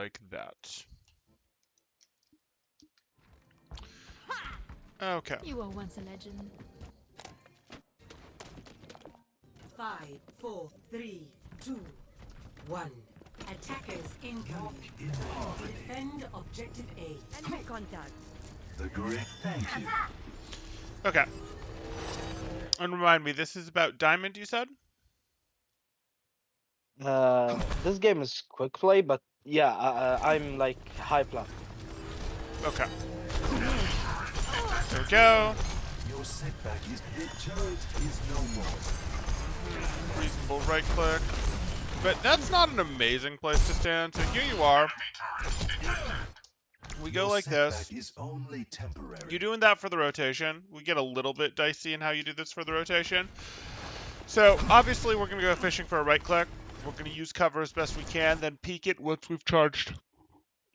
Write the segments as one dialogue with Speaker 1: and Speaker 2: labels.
Speaker 1: like that. Okay.
Speaker 2: You were once a legend.
Speaker 3: 5, 4, 3, 2, 1. Attackers incoming. Defend objective A. Enemy contact.
Speaker 4: The great thank you.
Speaker 1: Okay. And remind me, this is about diamond, you said?
Speaker 5: This game is quick play, but yeah, I'm like high plat.
Speaker 1: Okay. There we go.
Speaker 4: Your setback is the turret is no more.
Speaker 1: Reasonable right click. But that's not an amazing place to stand, so here you are. We go
Speaker 4: Your
Speaker 1: like this.
Speaker 4: setback is only temporary.
Speaker 1: You're doing that for the rotation. We get a little bit dicey in how you do this for the rotation. So, obviously, we're going to go fishing for a right click. We're going to use cover as best we can, then peek it once we've charged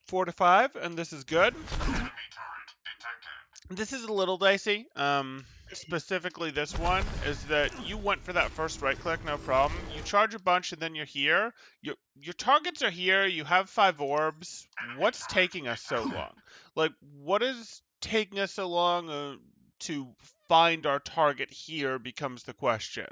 Speaker 1: 4 to 5, and this is good. This is a little dicey. Specifically this one is that you went for that first right click, no problem. You charge a bunch and then you're here. Your targets are here. You have 5 orbs. What's taking us so long? Like, what is taking us so long to find our target here becomes the question.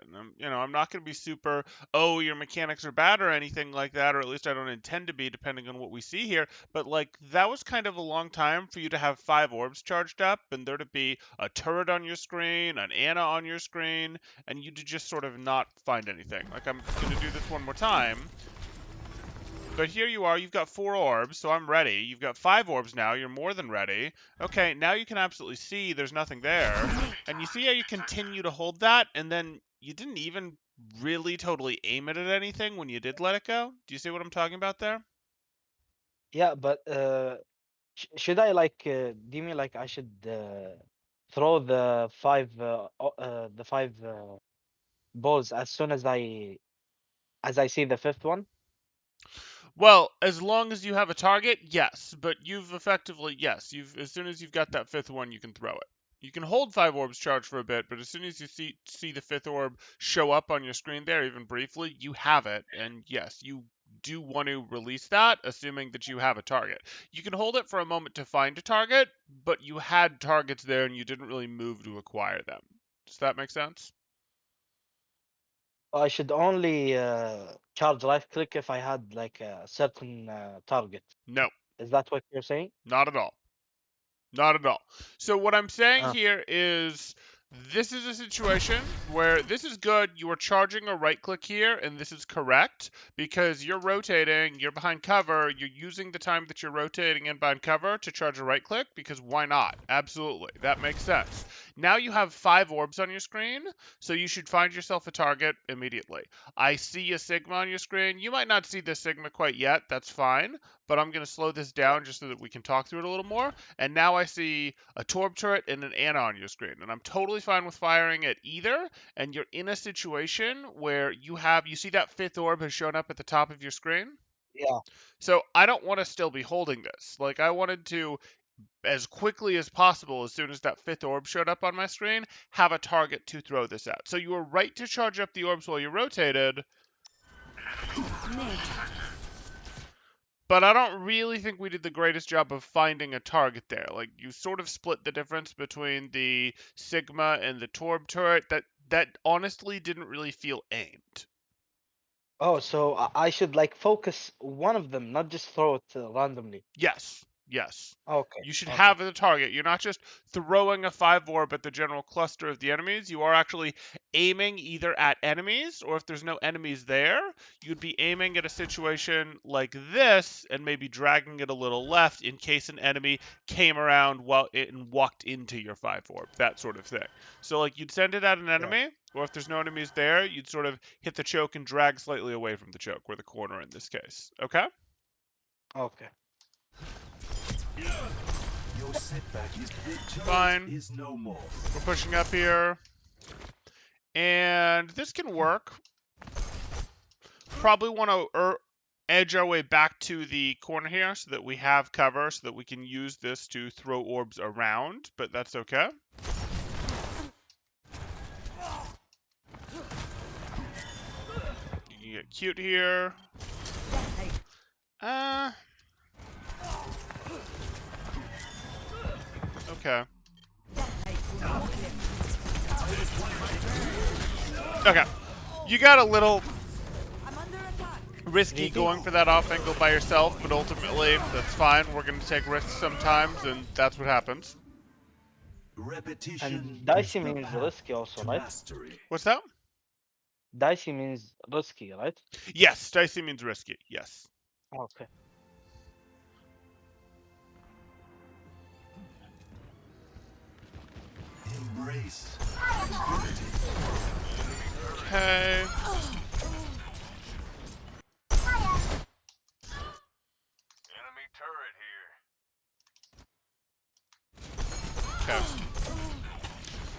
Speaker 1: I'm not going to be super, oh, your mechanics are bad or anything like that, or at least I don't intend to be, depending on what we see here. But like, that was kind of a long time for you to have 5 orbs charged up, and there to be a turret on your screen, an Ana on your screen, and you to just sort of not find anything. Like, I'm going to do this one more time. But here you are, you've got 4 orbs, so I'm ready. You've got 5 orbs now, you're more than ready. Okay, now you can absolutely see there's nothing there. And you see how you continue to hold that, and then you didn't even really totally aim it at anything when you did let it go? Do you see what I'm talking about there?
Speaker 5: Yeah, but should I like? Do you mean like I should throw the 5 balls as soon as I see the 5th one?
Speaker 1: Well, as long as you have a target, yes. But you've effectively, yes. As soon as you've got that 5th one, you can throw it. You can hold 5 orbs charged for a bit, but as soon as you see the 5th orb show up on your screen there, even briefly, you have it. And yes, you do want to release that, assuming that you have a target. You can hold it for a moment to find a target, but you had targets there and you didn't really move to acquire them. Does that make sense?
Speaker 5: I should only charge right click if I had like a certain target.
Speaker 1: No,
Speaker 5: Is that what you're saying?
Speaker 1: not at all. Not at all. So what I'm saying
Speaker 5: Uh,
Speaker 1: here is this is a situation where this is good. You are charging a right click here, and this is correct because you're rotating, you're behind cover, you're using the time that you're rotating and behind cover to charge a right click because why not? Absolutely. That makes sense. Now you have 5 orbs on your screen, so you should find yourself a target immediately. I see a Sigma on your screen. You might not see the Sigma quite yet. That's fine, but I'm going to slow this down just so that we can talk through it a little more. And now I see a Torb turret and an Ana on your screen. And I'm totally fine with firing at either. And you're in a situation where you see that 5th orb has shown up at the top of your screen.
Speaker 5: yeah.
Speaker 1: So I don't want to still be holding this. Like, I wanted to, as quickly as possible, as soon as that 5th orb showed up on my screen, have a target to throw this at. So you were right to charge up the orbs while you rotated. But I don't really think we did the greatest job of finding a target there. Like, you sort of split the difference between the Sigma and the Torb turret. That honestly didn't really feel aimed.
Speaker 5: Oh, so I should like focus one of them, not just throw it randomly.
Speaker 1: Yes. Yes.
Speaker 5: Okay.
Speaker 1: You should
Speaker 5: Okay.
Speaker 1: have the target. You're not just throwing a 5 orb at the general cluster of the enemies. You are actually aiming either at enemies, or if there's no enemies there, you'd be aiming at a situation like this and maybe dragging it a little left in case an enemy came around and walked into your 5 orb, that sort of thing. So like you'd send it at an enemy, or if there's no enemies there, you'd sort of hit the choke and drag slightly away from the choke, or the corner in this case. Okay?
Speaker 5: Okay.
Speaker 4: Your setback is the turret
Speaker 1: Fine.
Speaker 4: is no more.
Speaker 1: We're pushing up here. And this can work. Probably want to edge our way back to the corner here so that we have cover so that we can use this to throw orbs around, but that's okay. You can get cute here. Okay. Okay. You got a little risky
Speaker 5: VP?
Speaker 1: going for that off angle by yourself, but ultimately, that's fine. We're going to take risks sometimes, and that's what happens.
Speaker 4: Repetition
Speaker 5: And
Speaker 4: is
Speaker 5: dicey
Speaker 4: the
Speaker 5: means
Speaker 4: path
Speaker 5: risky also,
Speaker 4: to
Speaker 5: right?
Speaker 4: mastery.
Speaker 1: What's that?
Speaker 5: Dicey means risky, right?
Speaker 1: Yes, dicey means risky. Yes.
Speaker 5: Okay.
Speaker 4: Embrace.
Speaker 1: Okay.
Speaker 2: Enemy turret here.
Speaker 1: Okay.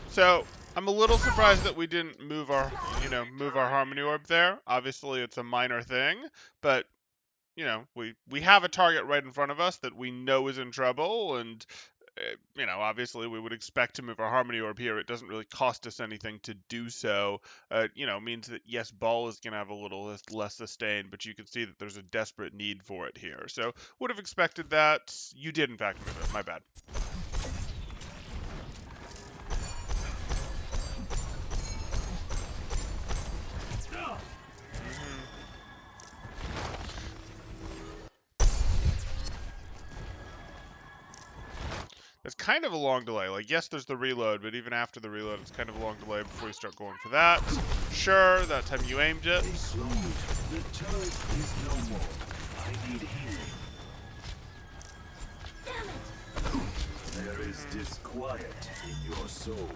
Speaker 1: So I'm a little surprised that we didn't move our, move our harmony orb there. Obviously, it's a minor thing, but we have a target right in front of us that we know is in trouble, and obviously we would expect to move our harmony orb here. It doesn't really cost us anything to do so. Means that yes, ball is going to have a little less sustain, but you can see that there's a desperate need for it here. So would have expected that. You did in fact move it. My bad. It's kind of a long delay. Like, yes, there's the reload, but even after the reload, it's kind of a long delay before you start going for that. Sure, that time you aimed it.
Speaker 4: Stay close. The turret is no more. I need healing. There is disquiet in your soul.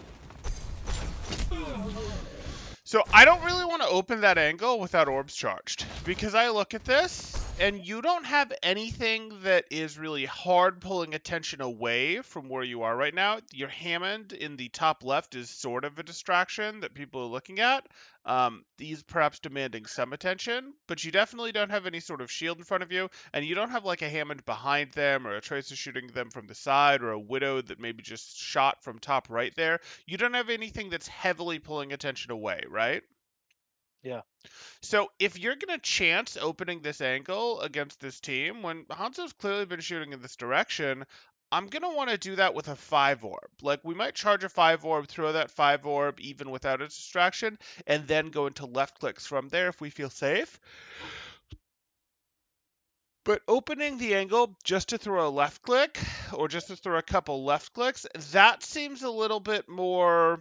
Speaker 1: So I don't really want to open that angle without orbs charged, because I look at this and you don't have anything that is really hard pulling attention away from where you are right now. Your Hammond in the top left is sort of a distraction that people are looking at. These perhaps demanding some attention, but you definitely don't have any sort of shield in front of you, and you don't have like a Hammond behind them or a Tracer shooting them from the side or a Widow that maybe just shot from top right there. You don't have anything that's heavily pulling attention away, right?
Speaker 5: Yeah.
Speaker 1: So if you're going to chance opening this angle against this team, when Hanzo's clearly been shooting in this direction, I'm going to want to do that with a 5 orb. Like, we might charge a 5 orb, throw that 5 orb even without a distraction, and then go into left clicks from there if we feel safe. But opening the angle just to throw a left click, or just to throw a couple left clicks, that seems a little bit more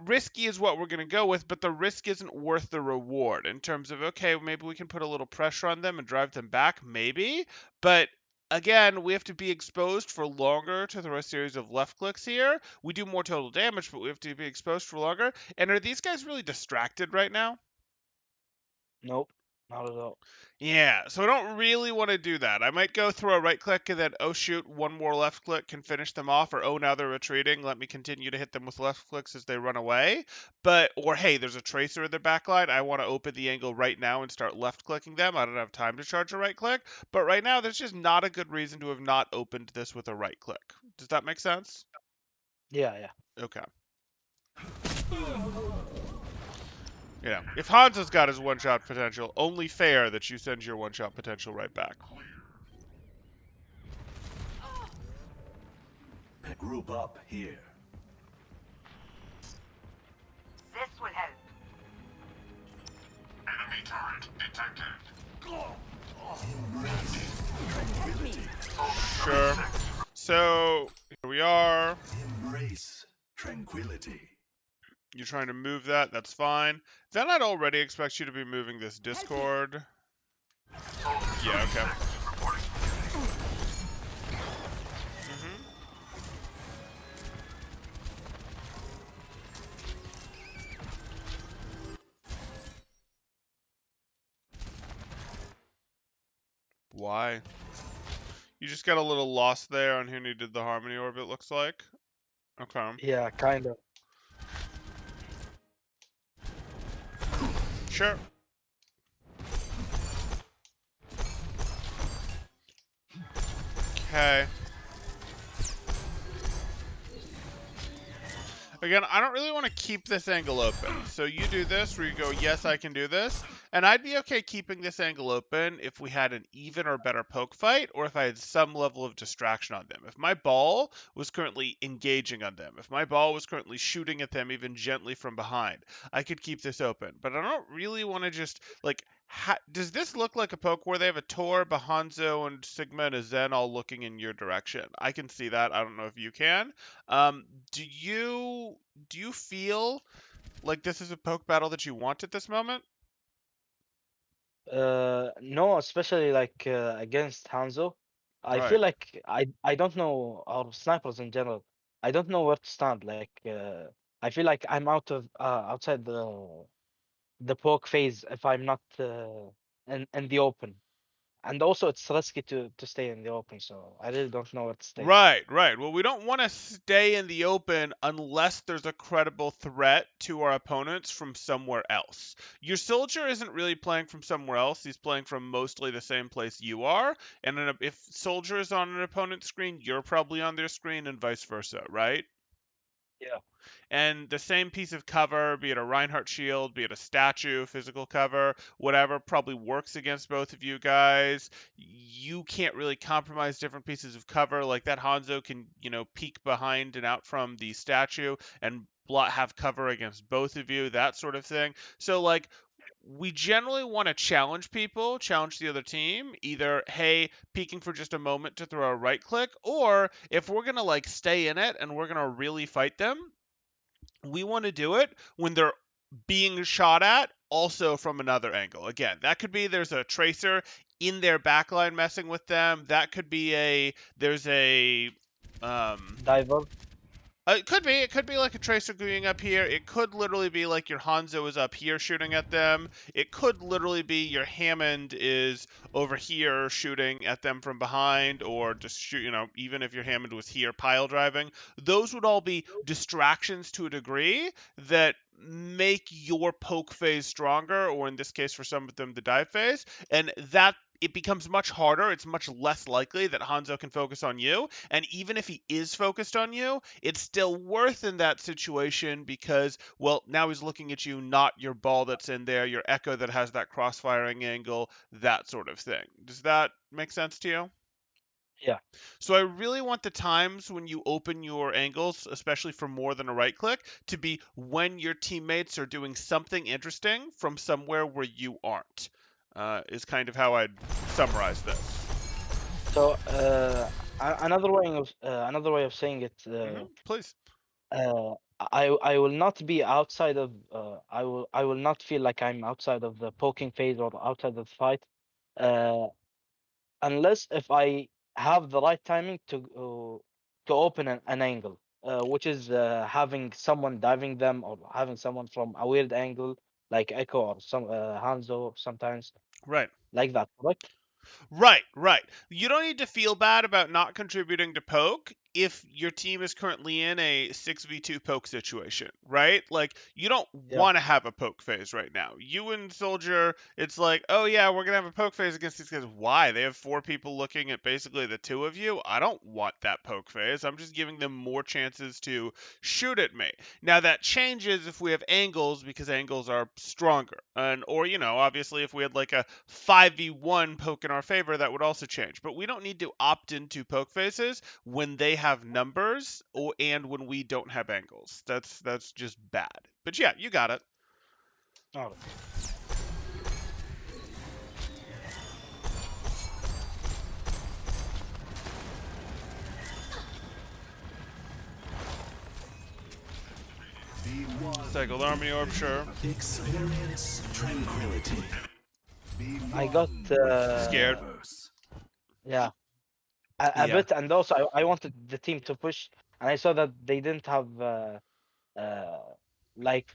Speaker 1: risky is what we're going to go with, but the risk isn't worth the reward in terms of, okay, maybe we can put a little pressure on them and drive them back, maybe. But again, we have to be exposed for longer to throw a series of left clicks here. We do more total damage, but we have to be exposed for longer. And are these guys really distracted right now?
Speaker 5: Nope. Not at all.
Speaker 1: Yeah, so I don't really want to do that. I might go through a right click and then, oh shoot, one more left click can finish them off, or oh, now they're retreating, let me continue to hit them with left clicks as they run away. Or hey, there's a Tracer in their backline, I want to open the angle right now and start left clicking them. I don't have time to charge a right click, but right now there's just not a good reason to have not opened this with a right click. Does that make sense?
Speaker 5: Yeah, yeah.
Speaker 1: Okay. If Hanzo's got his one-shot potential, only fair that you send your one-shot potential right back.
Speaker 4: Group up here.
Speaker 3: This will help.
Speaker 2: Enemy turret detected.
Speaker 1: Sure. So, here we are.
Speaker 4: Embrace tranquility.
Speaker 1: You're trying to move that, that's fine. Then I'd already expect you to be moving this Discord. Yeah, okay. Why? You just got a little lost there on who needed the Harmony Orb, it looks like. Okay.
Speaker 5: Yeah, kind of.
Speaker 1: Sure. Okay. Again, I don't really want to keep this angle open. So you do this where you go, yes, I can do this. And I'd be okay keeping this angle open if we had an even or better poke fight, or if I had some level of distraction on them. If my ball was currently engaging on them, if my ball was currently shooting at them even gently from behind, I could keep this open. But I don't really want to just, like, does this look like a poke where they have a Tor, Bahanzo, and Sigma and a Zen all looking in your direction? I can see that. I don't know if you can. Um, do you feel like this is a poke battle that you want at this moment?
Speaker 5: No, especially like against Hanzo. I
Speaker 1: Right.
Speaker 5: feel like I don't know our snipers in general. I don't know where to stand. Like I feel like I'm outside the poke phase if I'm not in the open. And also it's risky to stay in the open, so I really don't know where to stay.
Speaker 1: Right, right. Well, we don't want to stay in the open unless there's a credible threat to our opponents from somewhere else. Your soldier isn't really playing from somewhere else. He's playing from mostly the same place you are. And if soldier is on an opponent's screen, you're probably on their screen and vice versa, right?
Speaker 5: Yeah.
Speaker 1: And the same piece of cover, be it a Reinhardt shield, be it a statue, physical cover, whatever, probably works against both of you guys. You can't really compromise different pieces of cover. Like that Hanzo can, peek behind and out from the statue and have cover against both of you, that sort of thing. So, like, we generally want to challenge people, challenge the other team, either, hey, peeking for just a moment to throw a right click, or if we're going to like stay in it and we're going to really fight them, we want to do it when they're being shot at also from another angle. Again, that could be there's a tracer in their backline messing with them. That could be there's a um
Speaker 5: Diver.
Speaker 1: it could be. It could be like a tracer going up here. It could literally be like your Hanzo is up here shooting at them. It could literally be your Hammond is over here shooting at them from behind, or just shoot. Even if your Hammond was here pile driving, those would all be distractions to a degree that make your poke phase stronger, or in this case, for some of them, the dive phase, and that it becomes much harder. It's much less likely that Hanzo can focus on you. And even if he is focused on you, it's still worth in that situation because, well, now he's looking at you, not your ball that's in there, your echo that has that cross-firing angle, that sort of thing. Does that make sense to you?
Speaker 5: Yeah.
Speaker 1: So I really want the times when you open your angles, especially for more than a right click, to be when your teammates are doing something interesting from somewhere where you aren't. Is kind of how I'd summarize this.
Speaker 5: So another way of saying it,
Speaker 1: Please.
Speaker 5: I will not be outside of I will not feel like I'm outside of the poking phase or outside of the fight, uh, unless if I have the right timing to open an angle, which is having someone diving them or having someone from a weird angle like Echo or some Hanzo sometimes
Speaker 1: Right.
Speaker 5: like that, correct?
Speaker 1: Right, right. You don't need to feel bad about not contributing to poke if your team is currently in a 6v2 poke situation, right? Like, you don't
Speaker 5: Yeah,
Speaker 1: want to have a poke phase right now. You and Soldier, it's like, oh yeah, we're going to have a poke phase against these guys. Why? They have four people looking at basically the two of you. I don't want that poke phase. I'm just giving them more chances to shoot at me. Now, that changes if we have angles because angles are stronger. Or, obviously, if we had like a 5v1 poke in our favor, that would also change. But we don't need to opt into poke faces when they have numbers and when we don't have angles. That's just bad. But yeah, you got it.
Speaker 5: all right.
Speaker 4: Be
Speaker 1: Cycled
Speaker 4: one.
Speaker 1: Army Orb, sure.
Speaker 4: Experience tranquility. Be
Speaker 5: I got
Speaker 4: one with the
Speaker 1: Scared.
Speaker 4: universe.
Speaker 5: yeah, a
Speaker 1: Yeah.
Speaker 5: bit, and also I wanted the team to push, and I saw that they didn't have uh, like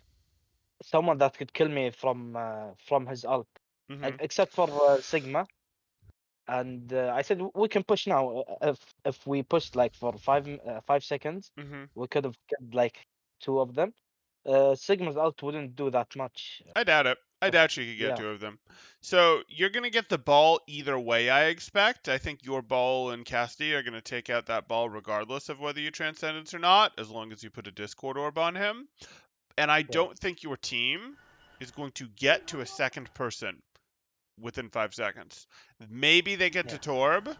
Speaker 5: someone that could kill me from his ult,
Speaker 1: Mm-hmm.
Speaker 5: except for Sigma. And I said we can push now. If we pushed like for 5 seconds,
Speaker 1: Mm-hmm.
Speaker 5: we could have killed like two of them. Sigma's ult wouldn't do that much.
Speaker 1: I doubt it. I
Speaker 5: Of
Speaker 1: doubt you could get
Speaker 5: yeah,
Speaker 1: two of them. So you're gonna get the ball either way, I expect. I think your ball and Casti are gonna take out that ball regardless of whether you transcendence or not, as long as you put a Discord orb on him. And I
Speaker 5: yeah,
Speaker 1: don't think your team is going to get to a second person within 5 seconds. Maybe they get to
Speaker 5: Yeah.
Speaker 1: Torb,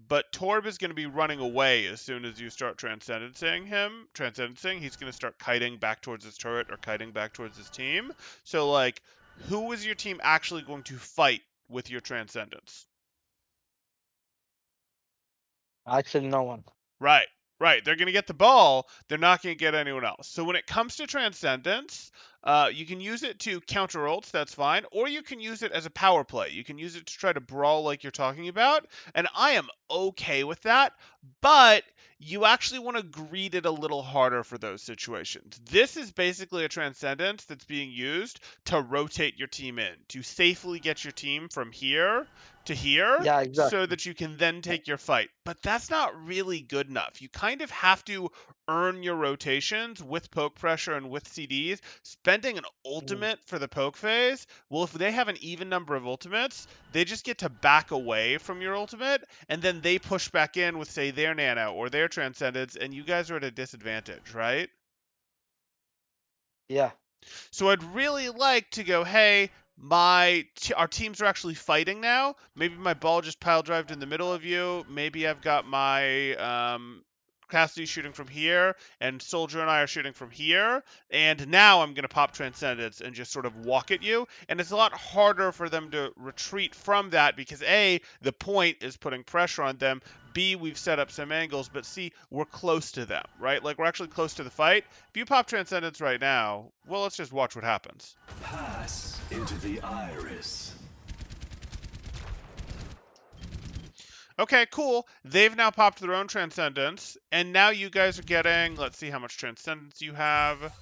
Speaker 1: but Torb is going to be running away as soon as you start transcendencing him. Transcendencing, he's going to start kiting back towards his turret or kiting back towards his team. So, like, who is your team actually going to fight with your transcendence?
Speaker 5: Actually, no one.
Speaker 1: Right, right. They're going to get the ball. They're not going to get anyone else. So when it comes to Transcendence, you can use it to counter ults, that's fine, or you can use it as a power play. You can use it to try to brawl like you're talking about, and I am okay with that, but you actually want to greed it a little harder for those situations. This is basically a Transcendence that's being used to rotate your team in, to safely get your team from here to here
Speaker 5: Yeah,
Speaker 1: so
Speaker 5: exactly.
Speaker 1: that you can then take your fight. But that's not really good enough. You kind of have to earn your rotations with poke pressure and with CDs. Spending an
Speaker 5: Mm,
Speaker 1: ultimate for the poke phase, well, if they have an even number of ultimates, they just get to back away from your ultimate, and then they push back in with, say, their nano or their transcendence, and you guys are at a disadvantage, right?
Speaker 5: yeah.
Speaker 1: So I'd really like to go, hey, our teams are actually fighting now. Maybe my ball just pile drived in the middle of you. Maybe I've got my Cassidy shooting from here, and Soldier and I are shooting from here. And now I'm going to pop Transcendence and just sort of walk at you. And it's a lot harder for them to retreat from that because A, the point is putting pressure on them. B, we've set up some angles, but C, we're close to them, right? Like, we're actually close to the fight. If you pop Transcendence right now, well, let's just watch what happens.
Speaker 4: Pass into the iris.
Speaker 1: Okay, cool. They've now popped their own Transcendence, and now you guys are getting, let's see how much Transcendence you have.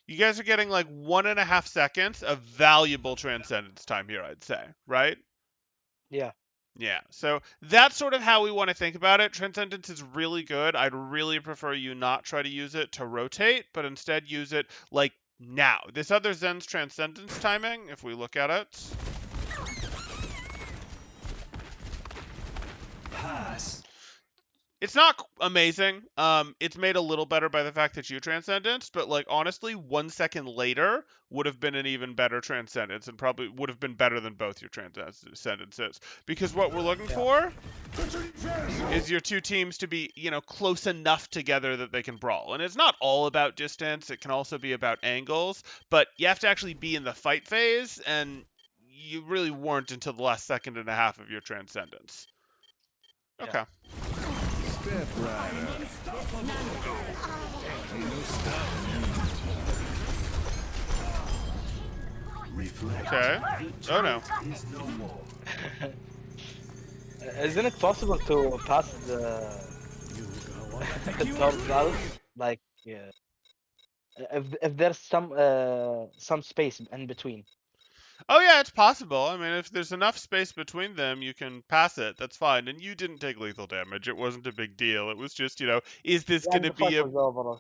Speaker 1: You guys are getting like 1.5 seconds of valuable Transcendence time here, I'd say, right?
Speaker 5: Yeah.
Speaker 1: Yeah, so that's sort of how we want to think about it. Transcendence is really good. I'd really prefer you not try to use it to rotate, but instead use it like now. This other Zen's Transcendence timing, if we look at it,
Speaker 4: Pass.
Speaker 1: it's not amazing. It's made a little better by the fact that you Transcendence, but like honestly, 1 second later would have been an even better Transcendence and probably would have been better than both your Transcendences. Because what we're looking
Speaker 5: Yeah.
Speaker 1: for is your two teams to be, close enough together that they can brawl. And it's not all about distance, it can also be about angles, but you have to actually be in the fight phase, and you really weren't until the last second and a half of your Transcendence.
Speaker 5: Yeah.
Speaker 1: Okay.
Speaker 2: Step right up.
Speaker 4: Reflect.
Speaker 1: Okay. Oh no.
Speaker 4: Is no more.
Speaker 5: Isn't it possible to pass the turns out? Like, yeah. If there's some space in between.
Speaker 1: Oh yeah, it's possible. I mean, if there's enough space between them, you can pass it. That's fine. And you didn't take lethal damage. It wasn't a big deal. It was just, is this
Speaker 5: Yeah,
Speaker 1: going
Speaker 5: and
Speaker 1: to
Speaker 5: the
Speaker 1: be
Speaker 5: fight
Speaker 1: a
Speaker 5: was over.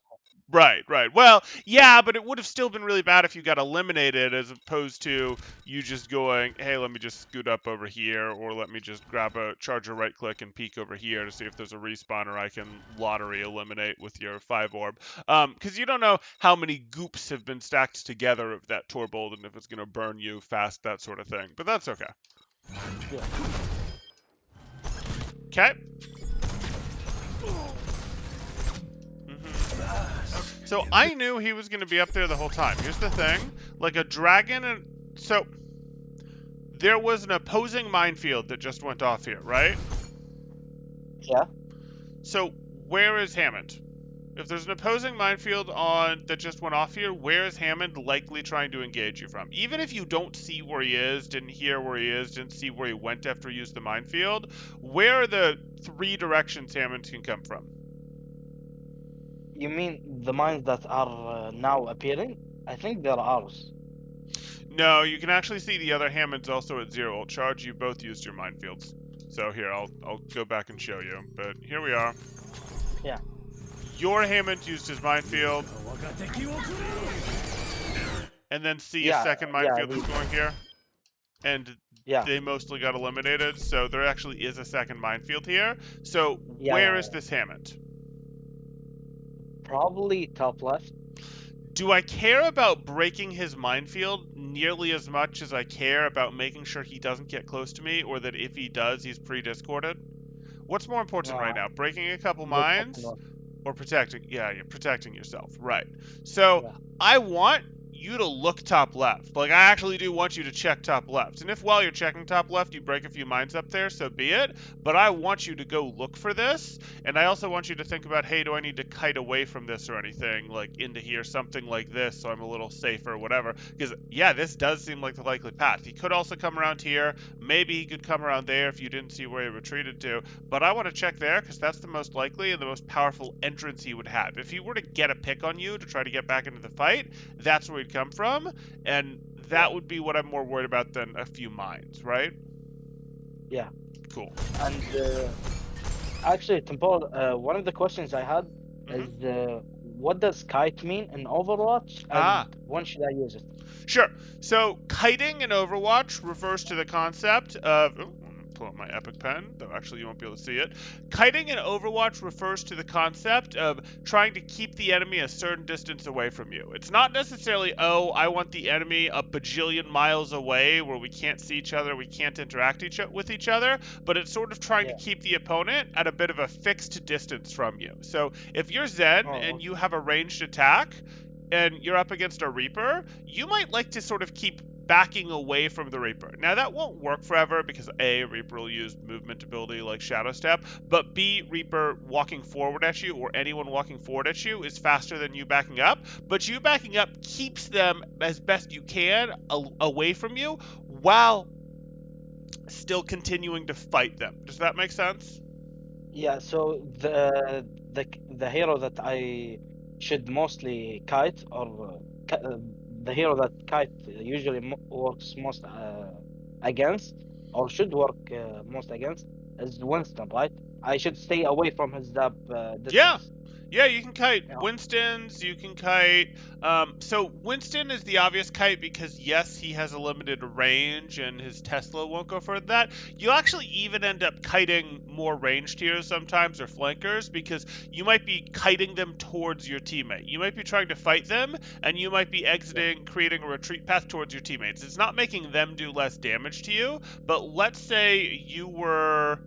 Speaker 1: Right, right. Well,
Speaker 5: Yeah.
Speaker 1: yeah, but it would have still been really bad if you got eliminated as opposed to you just going, hey, let me just scoot up over here, or let me just grab a charger right click and peek over here to see if there's a respawn, or I can lottery eliminate with your 5 orb. Because you don't know how many goops have been stacked together of that Torbold and if it's going to burn you fast, that sort of thing. But that's okay.
Speaker 5: Yeah.
Speaker 1: Okay. So I knew he was going to be up there the whole time. Here's the thing. Like a dragon and... So, there was an opposing minefield that just went off here, right?
Speaker 5: Yeah.
Speaker 1: So, where is Hammond? If there's an opposing minefield that just went off here, where is Hammond likely trying to engage you from? Even if you don't see where he is, didn't hear where he is, didn't see where he went after he used the minefield, where are the 3 directions Hammond can come from?
Speaker 5: You mean the mines that are now appearing? I think they're ours.
Speaker 1: No, you can actually see the other Hammond's also at 0 ult charge. You both used your minefields. So here, I'll go back and show you. But here we are.
Speaker 5: Yeah.
Speaker 1: Your Hammond used his minefield. And then see a
Speaker 5: Yeah.
Speaker 1: second
Speaker 5: Yeah.
Speaker 1: minefield that's going here. And
Speaker 5: Yeah.
Speaker 1: they mostly got eliminated. So there actually is a second minefield here. So
Speaker 5: Yeah.
Speaker 1: where
Speaker 5: Yeah.
Speaker 1: is this Hammond?
Speaker 5: Probably top left.
Speaker 1: Do I care about breaking his minefield nearly as much as I care about making sure he doesn't get close to me, or that if he does, he's pre-discorded? What's more important right
Speaker 5: Uh,
Speaker 1: now? Breaking a couple
Speaker 5: the second
Speaker 1: mines
Speaker 5: one.
Speaker 1: or protecting? Yeah, you're protecting yourself. Right. So
Speaker 5: Yeah.
Speaker 1: I want you to look top left. Like, I actually do want you to check top left. And if while you're checking top left, you break a few mines up there, so be it. But I want you to go look for this. And I also want you to think about, hey, do I need to kite away from this or anything, like into here, something like this, so I'm a little safer, whatever. Because, yeah, this does seem like the likely path. He could also come around here. Maybe he could come around there if you didn't see where he retreated to. But I want to check there because that's the most likely and the most powerful entrance he would have. If he were to get a pick on you to try to get back into the fight, that's where he'd come from. And
Speaker 5: Yeah.
Speaker 1: that would be what I'm more worried about than a few mines, right?
Speaker 5: Yeah.
Speaker 1: Cool.
Speaker 5: And actually, Temple, one of the questions I had
Speaker 1: Hmm.
Speaker 5: is what does kite mean in Overwatch,
Speaker 1: Ah,
Speaker 5: and when should I use it?
Speaker 1: sure. So, kiting in Overwatch refers to the concept of. Ooh, let me pull up my epic pen, though actually you won't be able to see it. Kiting in Overwatch refers to the concept of trying to keep the enemy a certain distance away from you. It's not necessarily, oh, I want the enemy a bajillion miles away where we can't see each other, we can't interact with each other, but it's sort of trying to
Speaker 5: Yeah.
Speaker 1: keep the opponent at a bit of a fixed distance from you. So, if you're Zen
Speaker 5: Oh,
Speaker 1: and you have a ranged attack, and you're up against a Reaper, you might like to sort of keep backing away from the Reaper. Now, that won't work forever because A, Reaper will use movement ability like Shadow Step, but B, Reaper walking forward at you or anyone walking forward at you is faster than you backing up, but you backing up keeps them as best you can away from you while still continuing to fight them. Does that make sense?
Speaker 5: yeah. So the hero that I should mostly kite, or the hero that kite usually works most against, or should work most against, is Winston, right? I should stay away from his dab
Speaker 1: Yeah.
Speaker 5: distance.
Speaker 1: Yeah, you can kite
Speaker 5: Yeah.
Speaker 1: Winston's, you can kite. So Winston is the obvious kite because, yes, he has a limited range and his Tesla won't go further than that. You'll actually even end up kiting more ranged heroes sometimes or flankers because you might be kiting them towards your teammate. You might be trying to fight them and you might be
Speaker 5: Yeah.
Speaker 1: exiting, creating a retreat path towards your teammates. It's not making them do less damage to you, but let's say your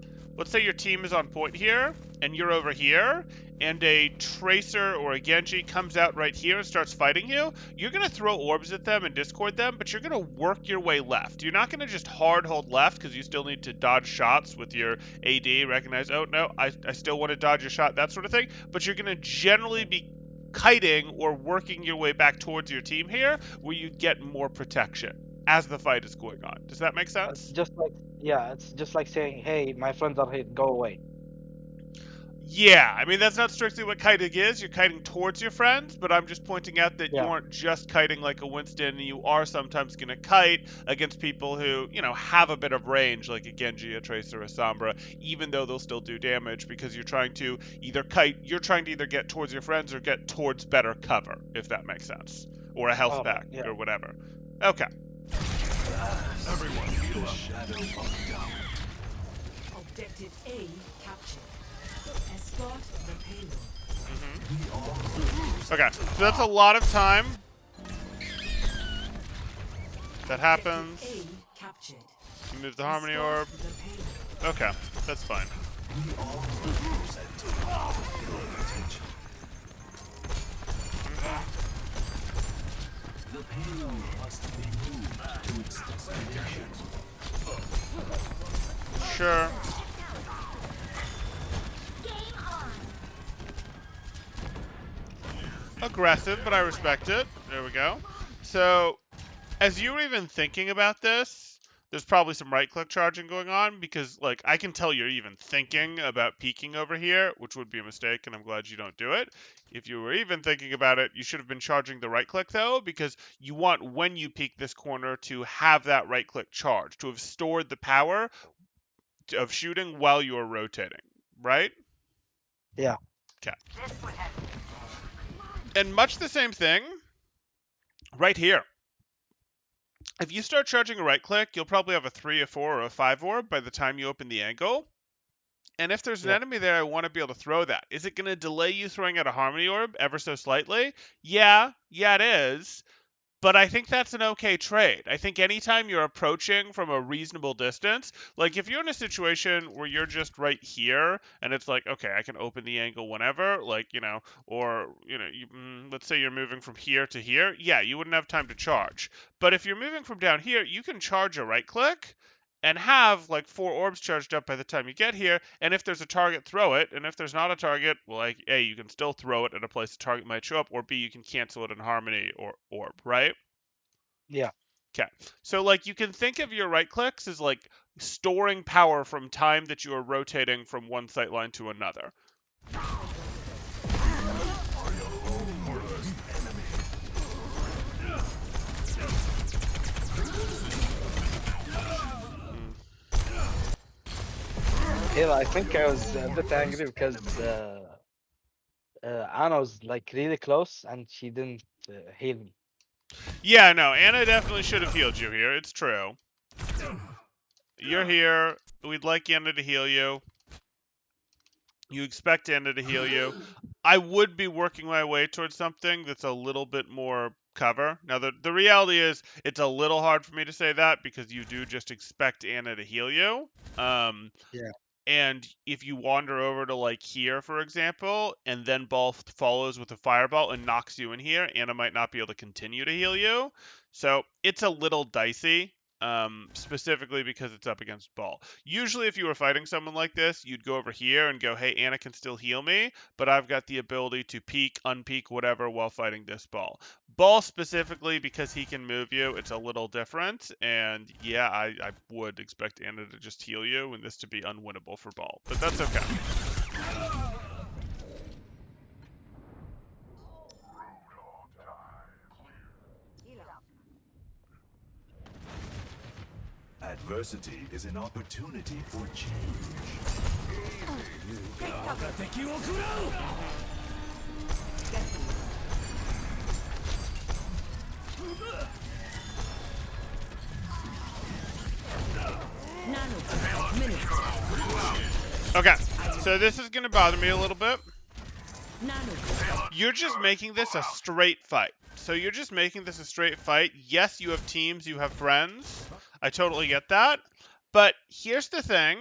Speaker 1: team is on point here and you're over here and a Tracer or a Genji comes out right here and starts fighting you, you're going to throw orbs at them and discord them, but you're going to work your way left. You're not going to just hard hold left because you still need to dodge shots with your AD, recognize, oh no, I still want to dodge a shot, that sort of thing, but you're going to generally
Speaker 5: Mm.
Speaker 1: be kiting or working your way back towards your team here where you get more protection as the fight is going on. Does that make
Speaker 5: It's
Speaker 1: sense?
Speaker 5: just like, yeah, it's just like saying, "Hey, my friends are here, go away."
Speaker 1: Yeah, I mean, that's not strictly what kiting is. You're kiting towards your friends, but I'm just pointing out that you
Speaker 5: Yeah.
Speaker 1: aren't just kiting like a Winston, and you are sometimes going to kite against people who, have a bit of range, like a Genji, a Tracer, a Sombra, even though they'll still do damage because you're trying to either get towards your friends or get towards better cover, if that makes sense, or a health
Speaker 5: All right.
Speaker 1: pack,
Speaker 5: Yeah.
Speaker 1: or whatever. Okay.
Speaker 4: Everyone feel the shadow of doubt.
Speaker 3: Objective A captured. Escort the payload.
Speaker 1: Okay, so that's a lot of time. That happens.
Speaker 3: Objective A captured.
Speaker 1: You move the Harmony Orb.
Speaker 3: Escort the payload.
Speaker 1: Okay, that's fine.
Speaker 4: We all represent your attention. The payload must be moved to its destination.
Speaker 1: Sure. Aggressive, but I respect it. There we go. So, as you were even thinking about this, there's probably some right-click charging going on because, like, I can tell you're even thinking about peeking over here, which would be a mistake, and I'm glad you don't do it. If you were even thinking about it, you should have been charging the right-click, though, because you want, when you peek this corner, to have that right-click charge, to have stored the power of shooting while you're rotating, right?
Speaker 5: Yeah.
Speaker 1: Okay.
Speaker 3: This would have
Speaker 1: And much the same thing right here. If you start charging a right click, you'll probably have a 3, a 4, or a 5 orb by the time you open the angle. And if there's an
Speaker 5: Yeah.
Speaker 1: enemy there, I want to be able to throw that. Is it going to delay you throwing out a Harmony Orb ever so slightly? Yeah, it is. But I think that's an okay trade. I think anytime you're approaching from a reasonable distance, like if you're in a situation where you're just right here and it's like, okay, I can open the angle whenever, like, or, let's say you're moving from here to here, yeah, you wouldn't have time to charge. But if you're moving from down here, you can charge a right click and have like 4 orbs charged up by the time you get here. And if there's a target, throw it. And if there's not a target, well, like A, you can still throw it at a place the target might show up, or B, you can cancel it in Harmony or Orb, right?
Speaker 5: Yeah.
Speaker 1: Okay. So like you can think of your right clicks as like storing power from time that you are rotating from one sight line to another.
Speaker 5: Yeah, I think I was a bit angry because Anna was like really close and she didn't heal me.
Speaker 1: Yeah, no, Anna definitely should have healed you here. It's true. You're here. We'd like Anna to heal you. You expect Anna to heal you. I would be working my way towards something that's a little bit more cover. Now, the reality is it's a little hard for me to say that because you do just expect Anna to heal you.
Speaker 5: Yeah.
Speaker 1: And if you wander over to like here, for example, and then Ball follows with a fireball and knocks you in here, Anna might not be able to continue to heal you. So it's a little dicey, specifically because it's up against Ball. Usually, if you were fighting someone like this, you'd go over here and go, hey, Anna can still heal me, but I've got the ability to peek, unpeek, whatever while fighting this Ball. Ball specifically, because he can move you, it's a little different. And yeah, I would expect Anna to just heal you and this to be unwinnable for Ball. But that's okay.
Speaker 4: Adversity is an opportunity for change.
Speaker 1: Okay, so this is going to bother me a little bit. You're just making this a straight fight. So you're just making this a straight fight. Yes, you have teams, you have friends. I totally get that. But here's the thing.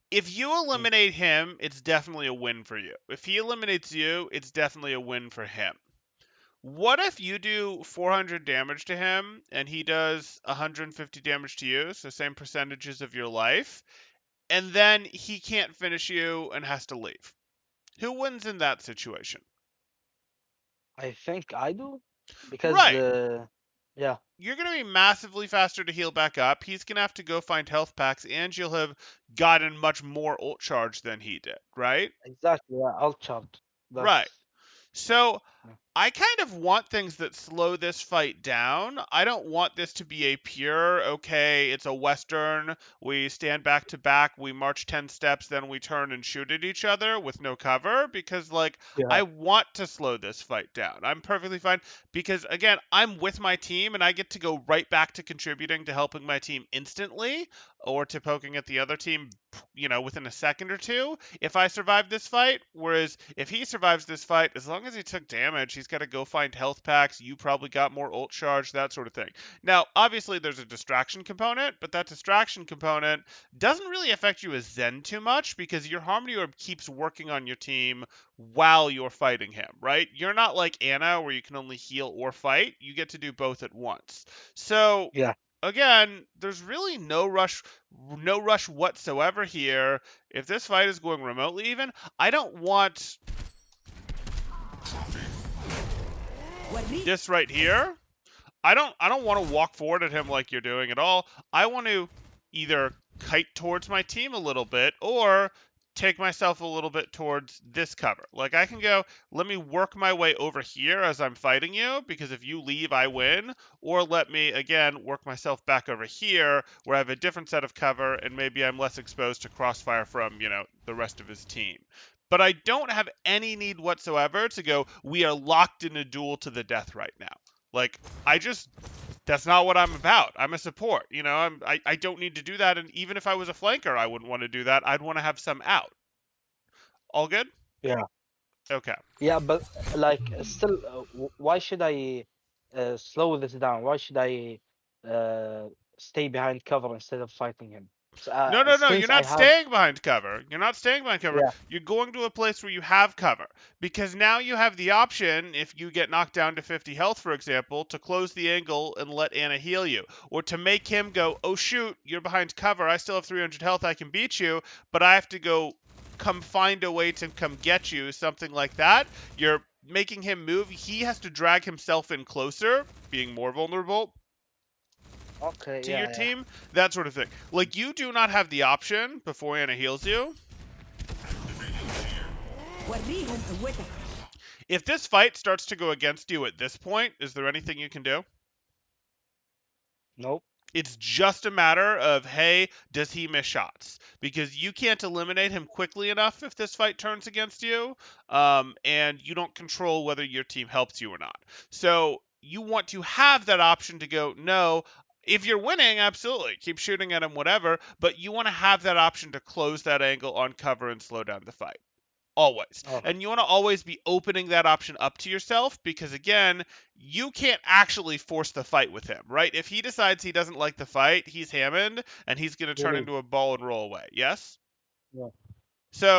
Speaker 1: If you eliminate him, it's definitely a win for you. If he eliminates you, it's definitely a win for him. What if you do 400 damage to him and he does 150 damage to you, so same percentages of your life, and then he can't finish you and has to leave? Who wins in that situation?
Speaker 5: I think I do because
Speaker 1: Right.
Speaker 5: yeah,
Speaker 1: You're going to be massively faster to heal back up. He's going to have to go find health packs, and you'll have gotten much more ult charge than he did, right?
Speaker 5: exactly. Yeah, I'll chart.
Speaker 1: Right.
Speaker 5: That's
Speaker 1: So
Speaker 5: yeah.
Speaker 1: I kind of want things that slow this fight down. I don't want this to be a pure, okay, it's a Western, we stand back to back, we march 10 steps, then we turn and shoot at each other with no cover, because, like,
Speaker 5: Yeah.
Speaker 1: I want to slow this fight down. I'm perfectly fine, because, again, I'm with my team, and I get to go right back to contributing to helping my team instantly, or to poking at the other team, within a second or two, if I survive this fight. Whereas if he survives this fight, as long as he took damage, he's got to go find health packs. You probably got more ult charge, that sort of thing. Now, obviously, there's a distraction component, but that distraction component doesn't really affect you as Zen too much because your Harmony Orb keeps working on your team while you're fighting him, right? You're not like Anna where you can only heal or fight. You get to do both at once. So
Speaker 5: Yeah.
Speaker 1: again, there's really no rush whatsoever here. If this fight is going remotely even, I don't want this right here. I don't want to walk forward at him like you're doing at all. I want to either kite towards my team a little bit or take myself a little bit towards this cover. Like I can go, let me work my way over here as I'm fighting you, because if you leave, I win. Or let me, again, work myself back over here where I have a different set of cover and maybe I'm less exposed to crossfire from, the rest of his team. But I don't have any need whatsoever to go, we are locked in a duel to the death right now. Like, that's not what I'm about. I'm a support. I don't need to do that. And even if I was a flanker, I wouldn't want to do that. I'd want to have some out. All good?
Speaker 5: Yeah.
Speaker 1: Okay.
Speaker 5: Yeah, but like still, why should I slow this down? Why should I uh, stay behind cover instead of fighting him?
Speaker 1: No, no, no. You're
Speaker 5: Since I
Speaker 1: not
Speaker 5: have,
Speaker 1: staying behind cover. You're not staying behind cover.
Speaker 5: yeah,
Speaker 1: You're going to a place where you have cover. Because now you have the option, if you get knocked down to 50 health, for example, to close the angle and let Anna heal you. Or to make him go, oh, shoot, you're behind cover. I still have 300 health. I can beat you. But I have to go come find a way to come get you. Something like that. You're making him move. He has to drag himself in closer, being more vulnerable
Speaker 5: okay,
Speaker 1: to your
Speaker 5: yeah, yeah,
Speaker 1: team, that sort of thing. Like, you do not have the option before Anna heals you.
Speaker 3: وريهم قوتك.
Speaker 1: If this fight starts to go against you at this point, is there anything you can do?
Speaker 5: nope,
Speaker 1: It's just a matter of, hey, does he miss shots? Because you can't eliminate him quickly enough if this fight turns against you, and you don't control whether your team helps you or not. So you want to have that option to go, no, if you're winning, absolutely, keep shooting at him, whatever, but you want to have that option to close that angle on cover and slow down the fight. Always.
Speaker 5: okay,
Speaker 1: And you want to always be opening that option up to yourself because, again, you can't actually force the fight with him, right? If he decides he doesn't like the fight, he's Hammond and he's going to
Speaker 5: he
Speaker 1: turn
Speaker 5: leaves.
Speaker 1: into a ball and roll away. Yes?
Speaker 5: Yeah,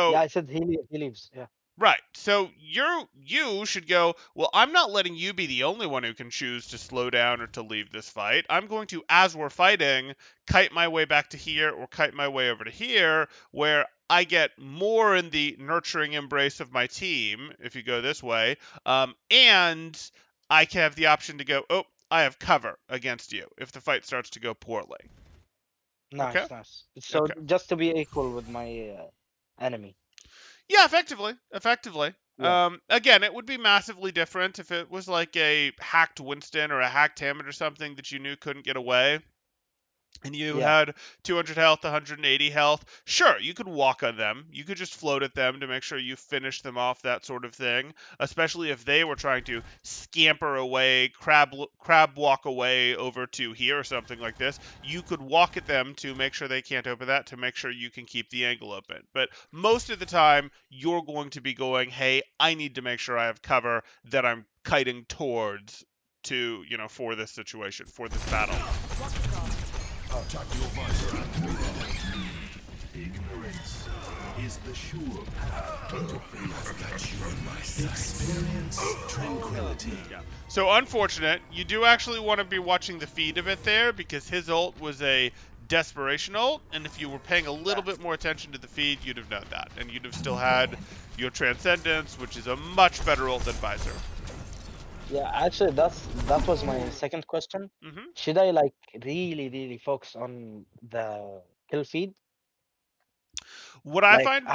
Speaker 5: yeah,
Speaker 1: So
Speaker 5: I said he leaves. Yeah,
Speaker 1: right. So you should go, well, I'm not letting you be the only one who can choose to slow down or to leave this fight. I'm going to, as we're fighting, kite my way back to here or kite my way over to here, where I get more in the nurturing embrace of my team, if you go this way, and I can have the option to go, oh, I have cover against you if the fight starts to go poorly. Okay?
Speaker 5: nice, nice. So
Speaker 1: Okay.
Speaker 5: just to be equal with my enemy.
Speaker 1: Yeah, effectively, effectively.
Speaker 5: Yeah,
Speaker 1: Again, it would be massively different if it was like a hacked Winston or a hacked Hammond or something that you knew couldn't get away and you
Speaker 5: yeah,
Speaker 1: had 200 health, 180 health, sure, you could walk on them. You could just float at them to make sure you finish them off, that sort of thing. Especially if they were trying to scamper away, crab walk away over to here or something like this. You could walk at them to make sure they can't open that, to make sure you can keep the angle open. But most of the time, you're going to be going, hey, I need to make sure I have cover that I'm kiting towards to, for this situation, for this battle.
Speaker 2: Tactical visor activated.
Speaker 4: Ignorance is the sure path to defeat. I've got you in my sights. Experience tranquility.
Speaker 1: Yeah. So unfortunate. You do actually want to be watching the feed a bit there because his ult was a desperation ult, and if you were paying a little bit more attention to the feed, you'd have known that, and you'd have still had your Transcendence, which is a much better ult than Visor.
Speaker 5: yeah. Actually, that was my second question.
Speaker 1: hmm
Speaker 5: Should I like really focus on the kill feed?
Speaker 1: What I
Speaker 5: Like,
Speaker 1: find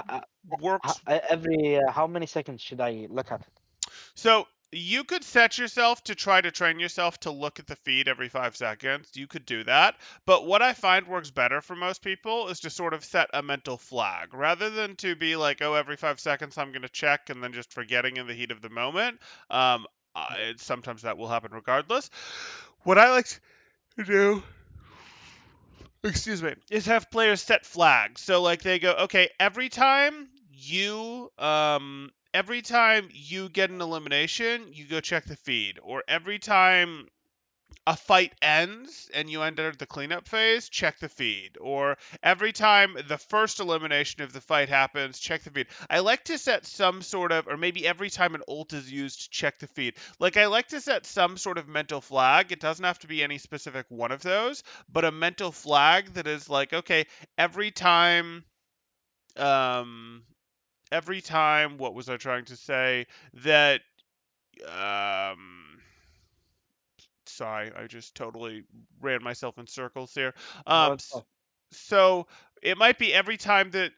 Speaker 1: works
Speaker 5: every how many seconds should I look at it?
Speaker 1: So you could set yourself to try to train yourself to look at the feed every 5 seconds. You could do that. But what I find works better for most people is to sort of set a mental flag rather than to be like, oh, every 5 seconds I'm going to check and then just forgetting in the heat of the moment. Um, Sometimes that will happen regardless. What I like to do, excuse me, is have players set flags. So like they go, okay, every time you get an elimination, you go check the feed. Or every time a fight ends and you enter the cleanup phase, check the feed. Or every time the first elimination of the fight happens, check the feed. I like to set some sort of, or maybe every time an ult is used, check the feed. Like, I like to set some sort of mental flag. It doesn't have to be any specific one of those, but a mental flag that is like, okay, every time, um, what was I trying to say? That, um, sorry, I just totally ran myself in circles here.
Speaker 5: No,
Speaker 1: Um,
Speaker 5: it's
Speaker 1: s-
Speaker 5: not.
Speaker 1: so it might be every time that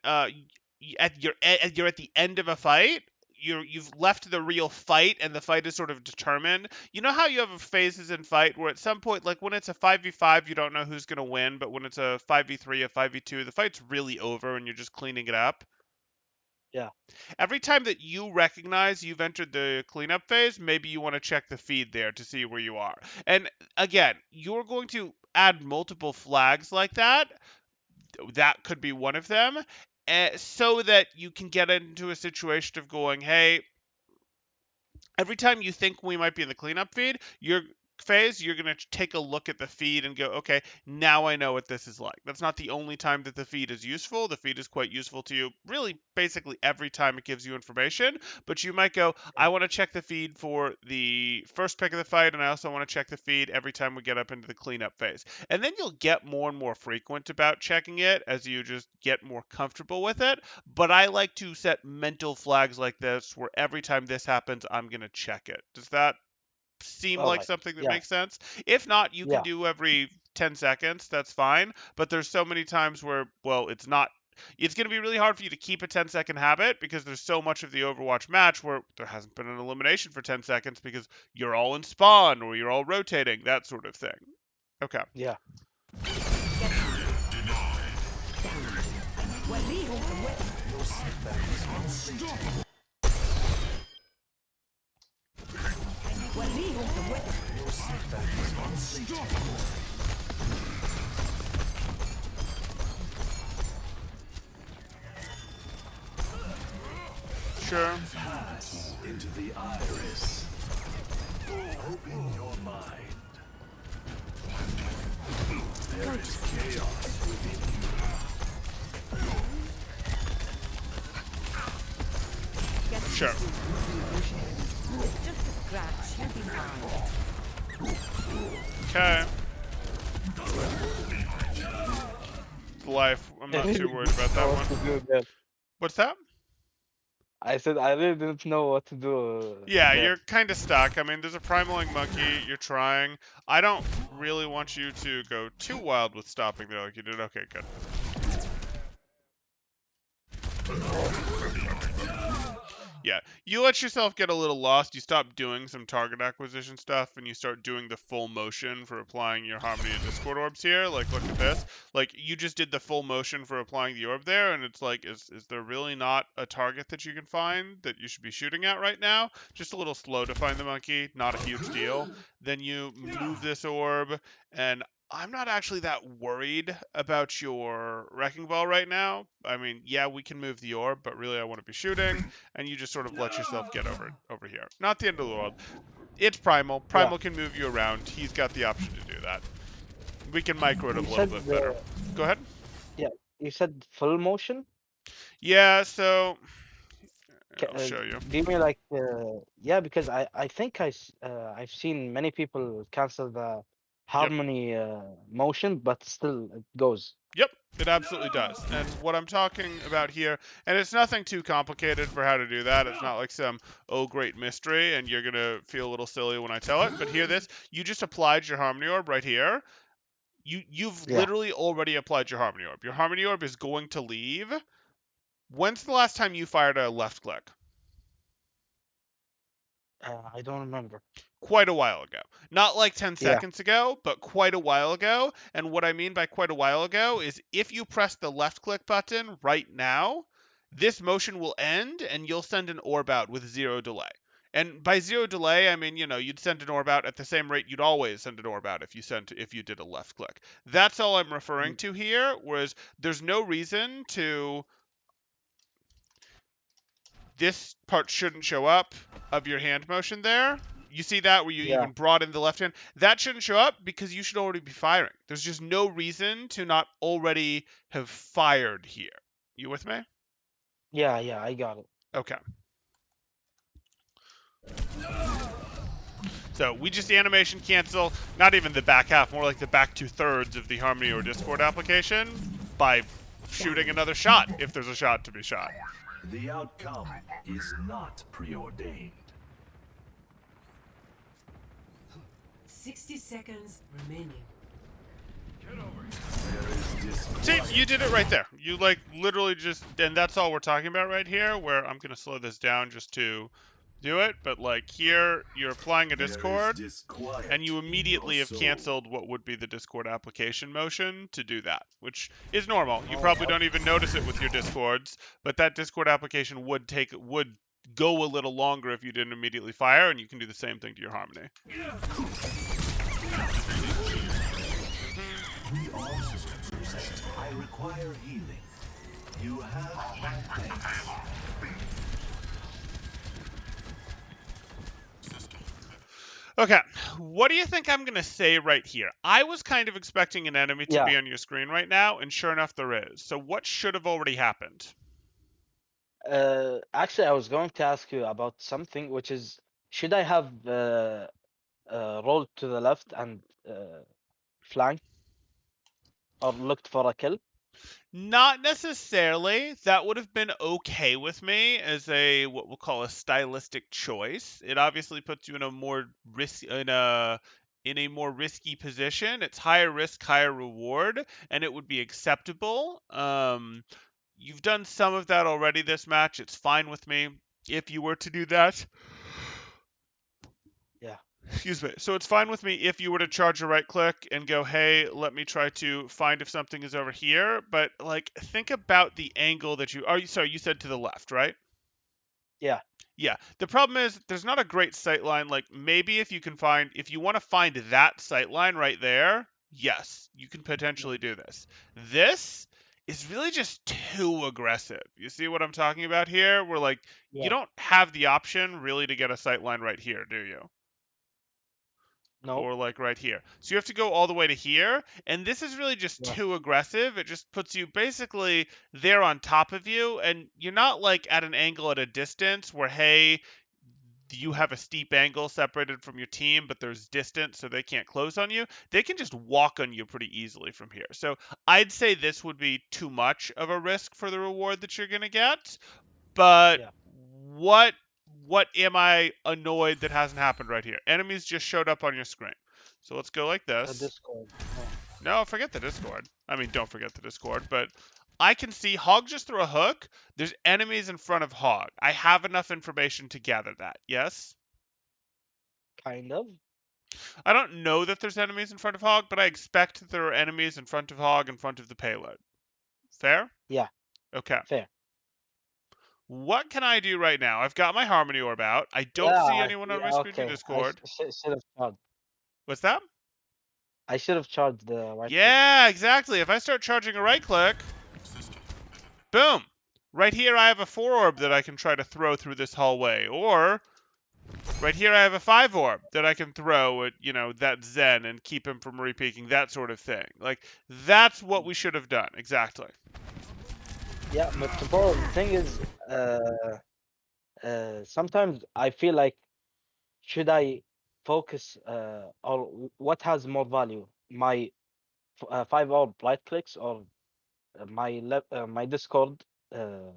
Speaker 1: you're at the end of a fight, you've left the real fight and the fight is sort of determined. You know how you have phases in fight where at some point, like when it's a 5v5, you don't know who's gonna win, but when it's a 5v3, a 5v2, the fight's really over and you're just cleaning it up.
Speaker 5: Yeah.
Speaker 1: Every time that you recognize you've entered the cleanup phase, maybe you want to check the feed there to see where you are. And again, you're going to add multiple flags like that. That could be one of them. So that you can get into a situation of going, hey, every time you think we might be in the cleanup phase, you're going to take a look at the feed and go, okay, now I know what this is like. That's not the only time that the feed is useful. The feed is quite useful to you really basically every time it gives you information, but you might go, I
Speaker 5: Yeah.
Speaker 1: want to check the feed for the first pick of the fight, and I also want to check the feed every time we get up into the cleanup phase. And then you'll get more and more frequent about checking it as you just get more comfortable with it. But I like to set mental flags like this where every time this happens, I'm going to check it. Does that seem
Speaker 5: All
Speaker 1: like
Speaker 5: right.
Speaker 1: something that
Speaker 5: Yeah.
Speaker 1: makes sense? If not, you can
Speaker 5: Yeah.
Speaker 1: do every 10 seconds. That's fine. But there's so many times where, well, it's not. It's going to be really hard for you to keep a 10-second habit because there's so much of the Overwatch match where there hasn't been an elimination for 10 seconds because you're all in spawn or you're all rotating, that sort of thing. Okay.
Speaker 5: Yeah.
Speaker 3: وريهم قوتك. وريهم قوتك.
Speaker 1: Sure.
Speaker 4: Pass into the iris. Open your mind. There is chaos within
Speaker 1: Sure.
Speaker 3: It's just a scratch. You'll be fine.
Speaker 1: Okay. Life. I'm
Speaker 5: I
Speaker 1: not
Speaker 5: really
Speaker 1: too worried
Speaker 5: didn't
Speaker 1: about that
Speaker 5: know what to
Speaker 1: one.
Speaker 5: do there.
Speaker 1: What's that?
Speaker 5: I said I really didn't know what to do
Speaker 1: Yeah,
Speaker 5: there.
Speaker 1: you're kind of stuck. I mean, there's a primaling monkey. You're trying. I don't really want you to go too wild with stopping there like you did. Okay, good. Yeah, you let yourself get a little lost. You stop doing some target acquisition stuff, and you start doing the full motion for applying your Harmony and Discord orbs here. Like, look at this. Like, you just did the full motion for applying the orb there, and it's like, is there really not a target that you can find that you should be shooting at right now? Just a little slow to find the monkey, not a huge deal. Then you move this orb, and I'm not actually that worried about your wrecking ball right now. I mean, yeah, we can move the orb, but really I want to be shooting, and you just sort of let yourself get over here. Not the end of the world. It's Primal.
Speaker 5: Yeah.
Speaker 1: Primal can move you around. He's got the option to do that. We can micro it a
Speaker 5: You
Speaker 1: little
Speaker 5: said
Speaker 1: bit better. Go ahead.
Speaker 5: yeah. You said full motion.
Speaker 1: Yeah, so
Speaker 5: Ca-
Speaker 1: I'll
Speaker 5: Uh,
Speaker 1: show you.
Speaker 5: do you mean like yeah? Because I think I've seen many people cancel the
Speaker 1: Yep.
Speaker 5: harmony motion, but still it goes.
Speaker 1: Yep, it absolutely does. And what I'm talking about here, and it's nothing too complicated for how to do that. It's not like some great mystery, and you're gonna feel a little silly when I tell it. But hear this: you just applied your Harmony Orb right here. You've
Speaker 5: Yeah.
Speaker 1: literally already applied your Harmony Orb. Your Harmony Orb is going to leave. When's the last time you fired a left click?
Speaker 5: I don't remember.
Speaker 1: Quite a while ago. Not like 10
Speaker 5: Yeah.
Speaker 1: seconds ago, but quite a while ago. And what I mean by quite a while ago is if you press the left click button right now, this motion will end and you'll send an orb out with 0 delay. And by 0 delay, I mean, you'd send an orb out at the same rate you'd always send an orb out if you did a left click. That's all I'm referring
Speaker 5: Mm.
Speaker 1: to here, whereas there's no reason to this part shouldn't show up of your hand motion there. You see that where you
Speaker 5: Yeah.
Speaker 1: even brought in the left hand? That shouldn't show up because you should already be firing. There's just no reason to not already have fired here. You with me?
Speaker 5: Yeah. Yeah. I got it.
Speaker 1: Okay. So we just animation cancel, not even the back half, more like the back 2/3 of the Harmony or Discord application by shooting another shot if there's a shot to be shot.
Speaker 4: the outcome is not preordained.
Speaker 3: 60 seconds remaining.
Speaker 4: There is
Speaker 1: See,
Speaker 4: discord.
Speaker 1: you did it right there. You literally just, and that's all we're talking about right here, where I'm going to slow this down just to do it, but like here, you're applying a
Speaker 4: There is
Speaker 1: Discord, and
Speaker 4: disquiet
Speaker 1: you
Speaker 4: in your
Speaker 1: immediately have
Speaker 4: soul.
Speaker 1: canceled what would be the Discord application motion to do that, which is normal. You
Speaker 5: Oh,
Speaker 1: probably don't even notice it with your Discords, but that Discord application would go a little longer if you didn't immediately fire, and you can do the same thing to your Harmony.
Speaker 4: We all present. I require healing. You have my thanks.
Speaker 1: Okay, what do you think I'm gonna say right here? I was kind of expecting an enemy to
Speaker 5: yeah.
Speaker 1: be on your screen right now, and sure enough, there is. So what should have already happened?
Speaker 5: Actually, I was going to ask you about something, which is, should I have rolled to the left and flanked or looked for a kill?
Speaker 1: Not necessarily. That would have been okay with me as a what we'll call a stylistic choice. It obviously puts you in a more more risky position. It's higher risk, higher reward, and it would be acceptable. You've done some of that already this match. It's fine with me if you were to do that.
Speaker 5: Yeah,
Speaker 1: Excuse me. So it's fine with me if you were to charge a right click and go, hey, let me try to find if something is over here. But like, think about the angle that you are. Sorry, you said to the left, right?
Speaker 5: yeah,
Speaker 1: Yeah. The problem is there's not a great sight line. Like maybe if you want to find that sight line right there, yes, you can
Speaker 5: yeah,
Speaker 1: potentially do this. This is really just too aggressive. You see what I'm talking about here? Where like you
Speaker 5: yeah.
Speaker 1: don't have the option really to get a sight line right here, do you?
Speaker 5: No,
Speaker 1: Or like right here. So you have to go all the way to here, and this is really just
Speaker 5: yeah,
Speaker 1: too aggressive. It just puts you basically there on top of you, and you're not like at an angle at a distance where, hey, you have a steep angle separated from your team, but there's distance so they can't close on you. They can just walk on you pretty easily from here. So I'd say this would be too much of a risk for the reward that you're going to get. But
Speaker 5: yeah.
Speaker 1: what what am I annoyed that hasn't happened right here? Enemies just showed up on your screen. So let's go like this.
Speaker 5: Discord. Oh,
Speaker 1: No, forget the Discord. I mean, don't forget the Discord, but I can see Hog just threw a hook. There's enemies in front of Hog. I have enough information to gather that. Yes?
Speaker 5: kind of.
Speaker 1: I don't know that there's enemies in front of Hog, but I expect that there are enemies in front of Hog in front of the payload. Fair?
Speaker 5: Yeah,
Speaker 1: Okay.
Speaker 5: fair.
Speaker 1: What can I do right now? I've got my Harmony Orb out. I don't see anyone on my
Speaker 5: Yeah.
Speaker 1: screen through
Speaker 5: Okay. I
Speaker 1: Discord.
Speaker 5: should have charged.
Speaker 1: What's that?
Speaker 5: I should have charged the right click.
Speaker 1: Yeah, exactly. If I start charging a right click, boom. Right here I have a 4 orb that I can try to throw through this hallway. Or right here I have a 5 orb that I can throw at, that Zen and keep him from repeaking, that sort of thing. Like, that's what we should have done. Exactly.
Speaker 5: Yeah, but bro, the thing is, sometimes I feel like, should I focus or what has more value, my 5 hour right clicks or my Discord, uh,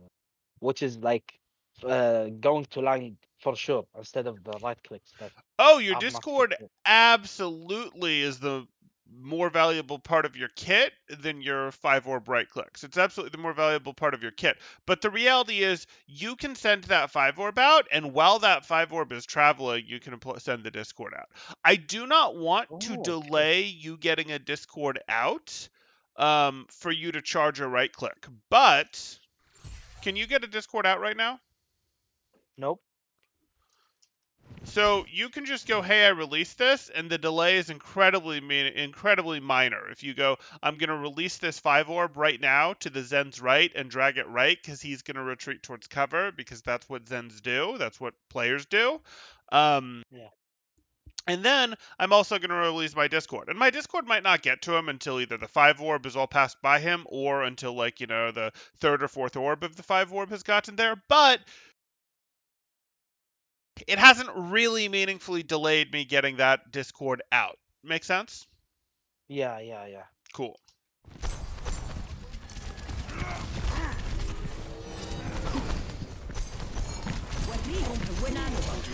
Speaker 5: which is like going to land for sure instead of the right clicks that
Speaker 1: Oh, your
Speaker 5: are not so
Speaker 1: Discord
Speaker 5: good.
Speaker 1: absolutely is the more valuable part of your kit than your 5 orb right clicks. It's absolutely the more valuable part of your kit. But the reality is, you can send that 5 orb out, and while that 5 orb is traveling, you can send the Discord out. I do not want to
Speaker 5: Oh, okay.
Speaker 1: delay you getting a Discord out for you to charge a right click. But can you get a Discord out right now?
Speaker 5: Nope.
Speaker 1: So you can just go, hey, I released this, and the delay is incredibly minor. If you go, I'm going to release this 5 orb right now to the Zen's right and drag it right because he's going to retreat towards cover because that's what Zens do. That's what players do.
Speaker 5: Yeah.
Speaker 1: And then I'm also going to release my Discord. And my Discord might not get to him until either the 5 orb is all passed by him or until, like, the third or fourth orb of the 5 orb has gotten there. But it hasn't really meaningfully delayed me getting that Discord out. Make sense?
Speaker 5: Yeah. Yeah. Yeah.
Speaker 1: Cool.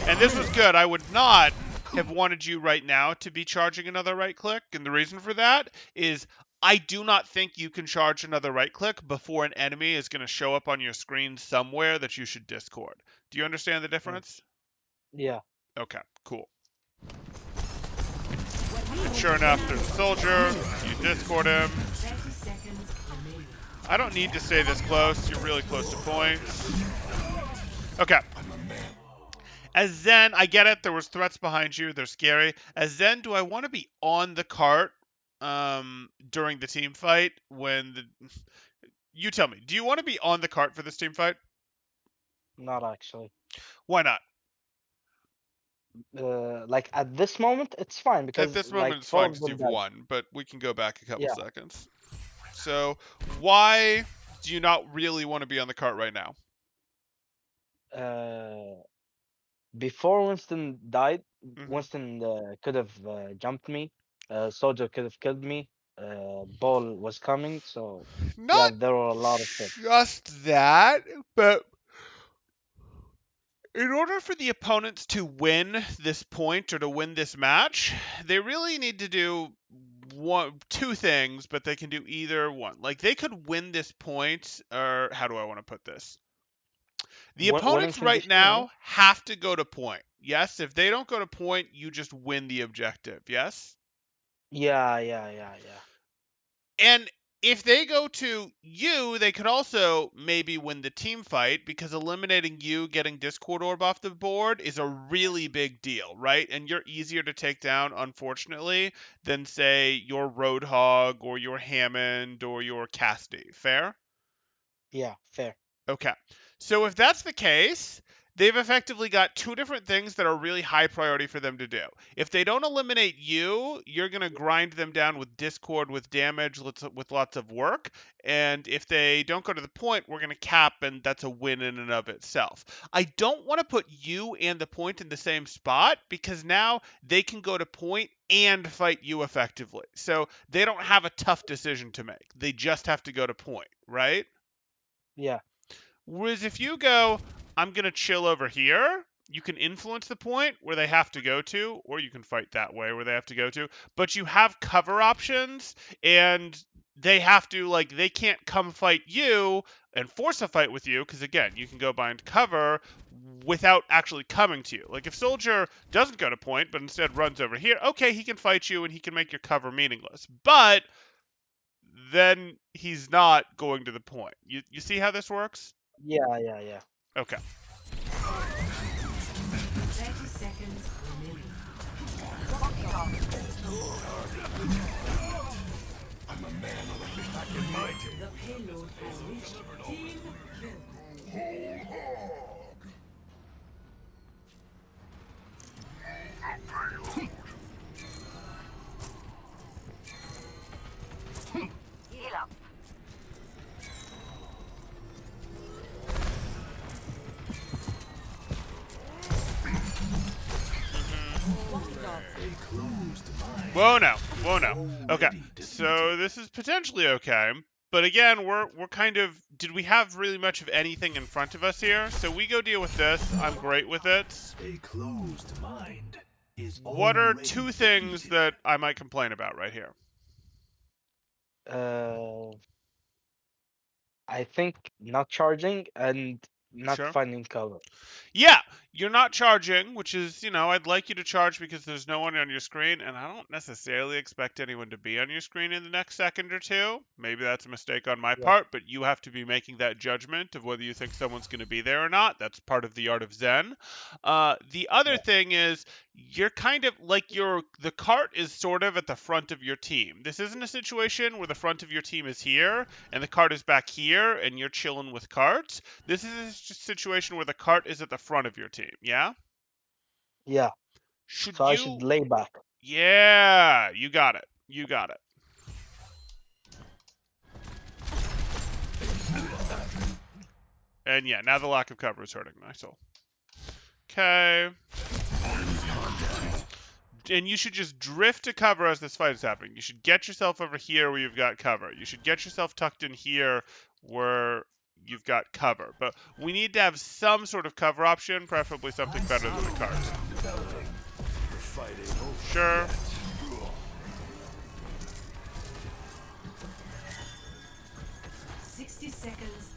Speaker 1: And this was good. I would not have wanted you right now to be charging another right click. And the reason for that is I do not think you can charge another right click before an enemy is going to show up on your screen somewhere that you should Discord. Do you understand the
Speaker 5: Mm.
Speaker 1: difference?
Speaker 5: Yeah.
Speaker 1: Okay, cool. And sure enough, there's a soldier. You discord him.
Speaker 3: 30 seconds remaining.
Speaker 1: I don't need to stay this close. You're really close to points. Okay. As Zen, I get it. There was threats behind you. They're scary. As Zen, do I want to be on the cart during the team fight when the... You tell me. Do you want to be on the cart for this team fight?
Speaker 5: Not actually.
Speaker 1: Why not?
Speaker 5: Like at this moment, it's fine
Speaker 1: At
Speaker 5: because
Speaker 1: this
Speaker 5: like
Speaker 1: moment, it's
Speaker 5: four
Speaker 1: fine
Speaker 5: of
Speaker 1: because
Speaker 5: them
Speaker 1: you've
Speaker 5: dead.
Speaker 1: won, but we can go back a couple
Speaker 5: Yeah.
Speaker 1: seconds. So, why do you not really want to be on the cart right now?
Speaker 5: Before Winston died,
Speaker 1: Hmm.
Speaker 5: Winston could have jumped me. Soldier could have killed me. Ball was coming, so yeah,
Speaker 1: Not
Speaker 5: there were a lot of things.
Speaker 1: just that, but in order for the opponents to win this point or to win this match, they really need to do two things, but they can do either one. Like they could win this point, or how do I want to put this? The
Speaker 5: Winning
Speaker 1: opponents right
Speaker 5: condition, you mean?
Speaker 1: now have to go to point. Yes, if they don't go to point, you just win the objective. Yes?
Speaker 5: Yeah, yeah, yeah, yeah,
Speaker 1: And if they go to you, they could also maybe win the team fight because eliminating you, getting Discord Orb off the board is a really big deal, right? And you're easier to take down, unfortunately, than say your Roadhog or your Hammond or your Cassidy. Fair?
Speaker 5: yeah. Fair.
Speaker 1: Okay. So if that's the case, they've effectively got two different things that are really high priority for them to do. If they don't eliminate you, you're going to grind them down with Discord, with damage, with lots of work. And if they don't go to the point, we're going to cap, and that's a win in and of itself. I don't want to put you and the point in the same spot because now they can go to point and fight you effectively. So they don't have a tough decision to make. They just have to go to point, right?
Speaker 5: Yeah,
Speaker 1: Whereas if you go, I'm going to chill over here, you can influence the point where they have to go to, or you can fight that way where they have to go to. But you have cover options, and they have to, like, they can't come fight you and force a fight with you, because again, you can go behind cover without actually coming to you. Like, if Soldier doesn't go to point, but instead runs over here, okay, he can fight you and he can make your cover meaningless. But then he's not going to the point. You see how this works?
Speaker 5: yeah, yeah, yeah.
Speaker 1: Okay.
Speaker 3: 30 seconds remaining. The payload has reached team kill.
Speaker 6: Heal up.
Speaker 1: Whoa, no. Whoa, no. Okay. So this is potentially okay. But again, we're kind of... Did we have really much of anything in front of us here? So we go deal with this. I'm great with it.
Speaker 4: A closed mind is
Speaker 1: What are
Speaker 4: already
Speaker 1: two things
Speaker 4: defeated.
Speaker 1: that I might complain about right here?
Speaker 5: Uh, I think not charging and not
Speaker 1: Sure.
Speaker 5: finding cover.
Speaker 1: Yeah, you're not charging, which is, I'd like you to charge because there's no one on your screen, and I don't necessarily expect anyone to be on your screen in the next second or two. Maybe that's a mistake on my
Speaker 5: Yeah,
Speaker 1: part, but you have to be making that judgment of whether you think someone's going to be there or not. That's part of the art of Zen. The other
Speaker 5: yeah,
Speaker 1: thing is you're kind of like the cart is sort of at the front of your team. This isn't a situation where the front of your team is here and the cart is back here and you're chilling with carts. This is a situation where the cart is at the front of your team, yeah?
Speaker 5: yeah.
Speaker 1: Should
Speaker 5: So I should
Speaker 1: you...
Speaker 5: lay back.
Speaker 1: Yeah, you got it. You got it. And yeah, now the lack of cover is hurting my soul. Okay. And you should just drift to cover as this fight is happening. You should get yourself over here where you've got cover. You should get yourself tucked in here where you've got cover. But we need to have some sort of cover option, preferably something better than the cart. Sure.
Speaker 3: Seconds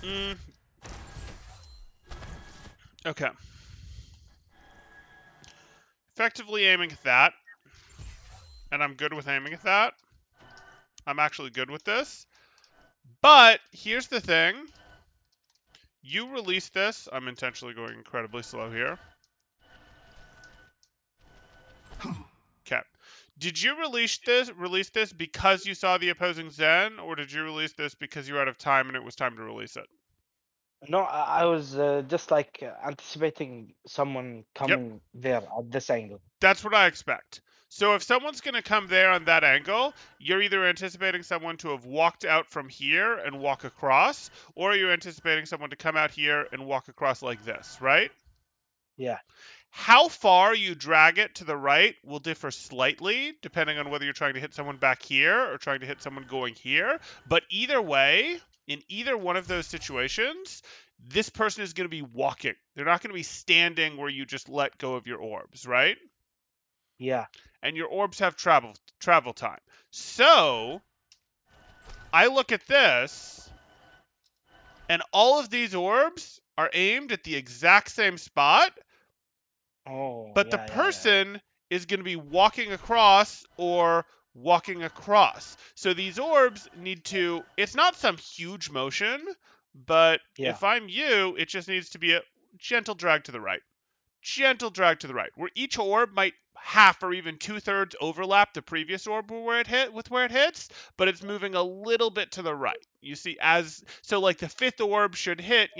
Speaker 3: remaining.
Speaker 1: Okay. Effectively aiming at that. And I'm good with aiming at that. I'm actually good with this. But here's the thing. You release this. I'm intentionally going incredibly slow here. Okay. Did you release this because you saw the opposing Zen, or did you release this because you were out of time and it was time to release it?
Speaker 5: No, I was just like anticipating someone
Speaker 1: Yep.
Speaker 5: coming there at this angle.
Speaker 1: That's what I expect. So if someone's going to come there on that angle, you're either anticipating someone to have walked out from here and walk across, or you're anticipating someone to come out here and walk across like this, right?
Speaker 5: Yeah,
Speaker 1: How far you drag it to the right will differ slightly, depending on whether you're trying to hit someone back here or trying to hit someone going here. But either way, in either one of those situations, this person is going to be walking. They're not going to be standing where you just let go of your orbs, right?
Speaker 5: yeah.
Speaker 1: And your orbs have travel time. So I look at this, and all of these orbs are aimed at the exact same spot,
Speaker 5: Oh,
Speaker 1: but the
Speaker 5: yeah.
Speaker 1: person is going to be walking across or walking across. So these orbs need to, it's not some huge motion, but
Speaker 5: Yeah,
Speaker 1: if I'm you, it just needs to be a gentle drag to the right. Gentle drag to the right, where each orb might half or even 2/3 overlap the previous orb where it hits, but it's moving a little bit to the right. You see, as so like the fifth orb should hit,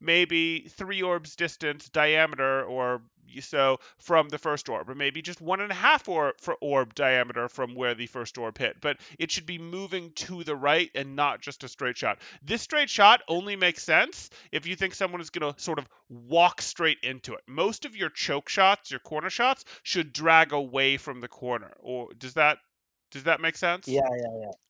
Speaker 1: maybe 3 orbs distance diameter or so from the first orb, or maybe just 1.5 orb diameter from where the first orb hit. But it should be moving to the right and not just a straight shot. This straight shot only makes sense if you think someone is going to sort of walk straight into it. Most of your choke shots, your corner shots, should drag away from the corner. Or does that make sense?
Speaker 5: yeah.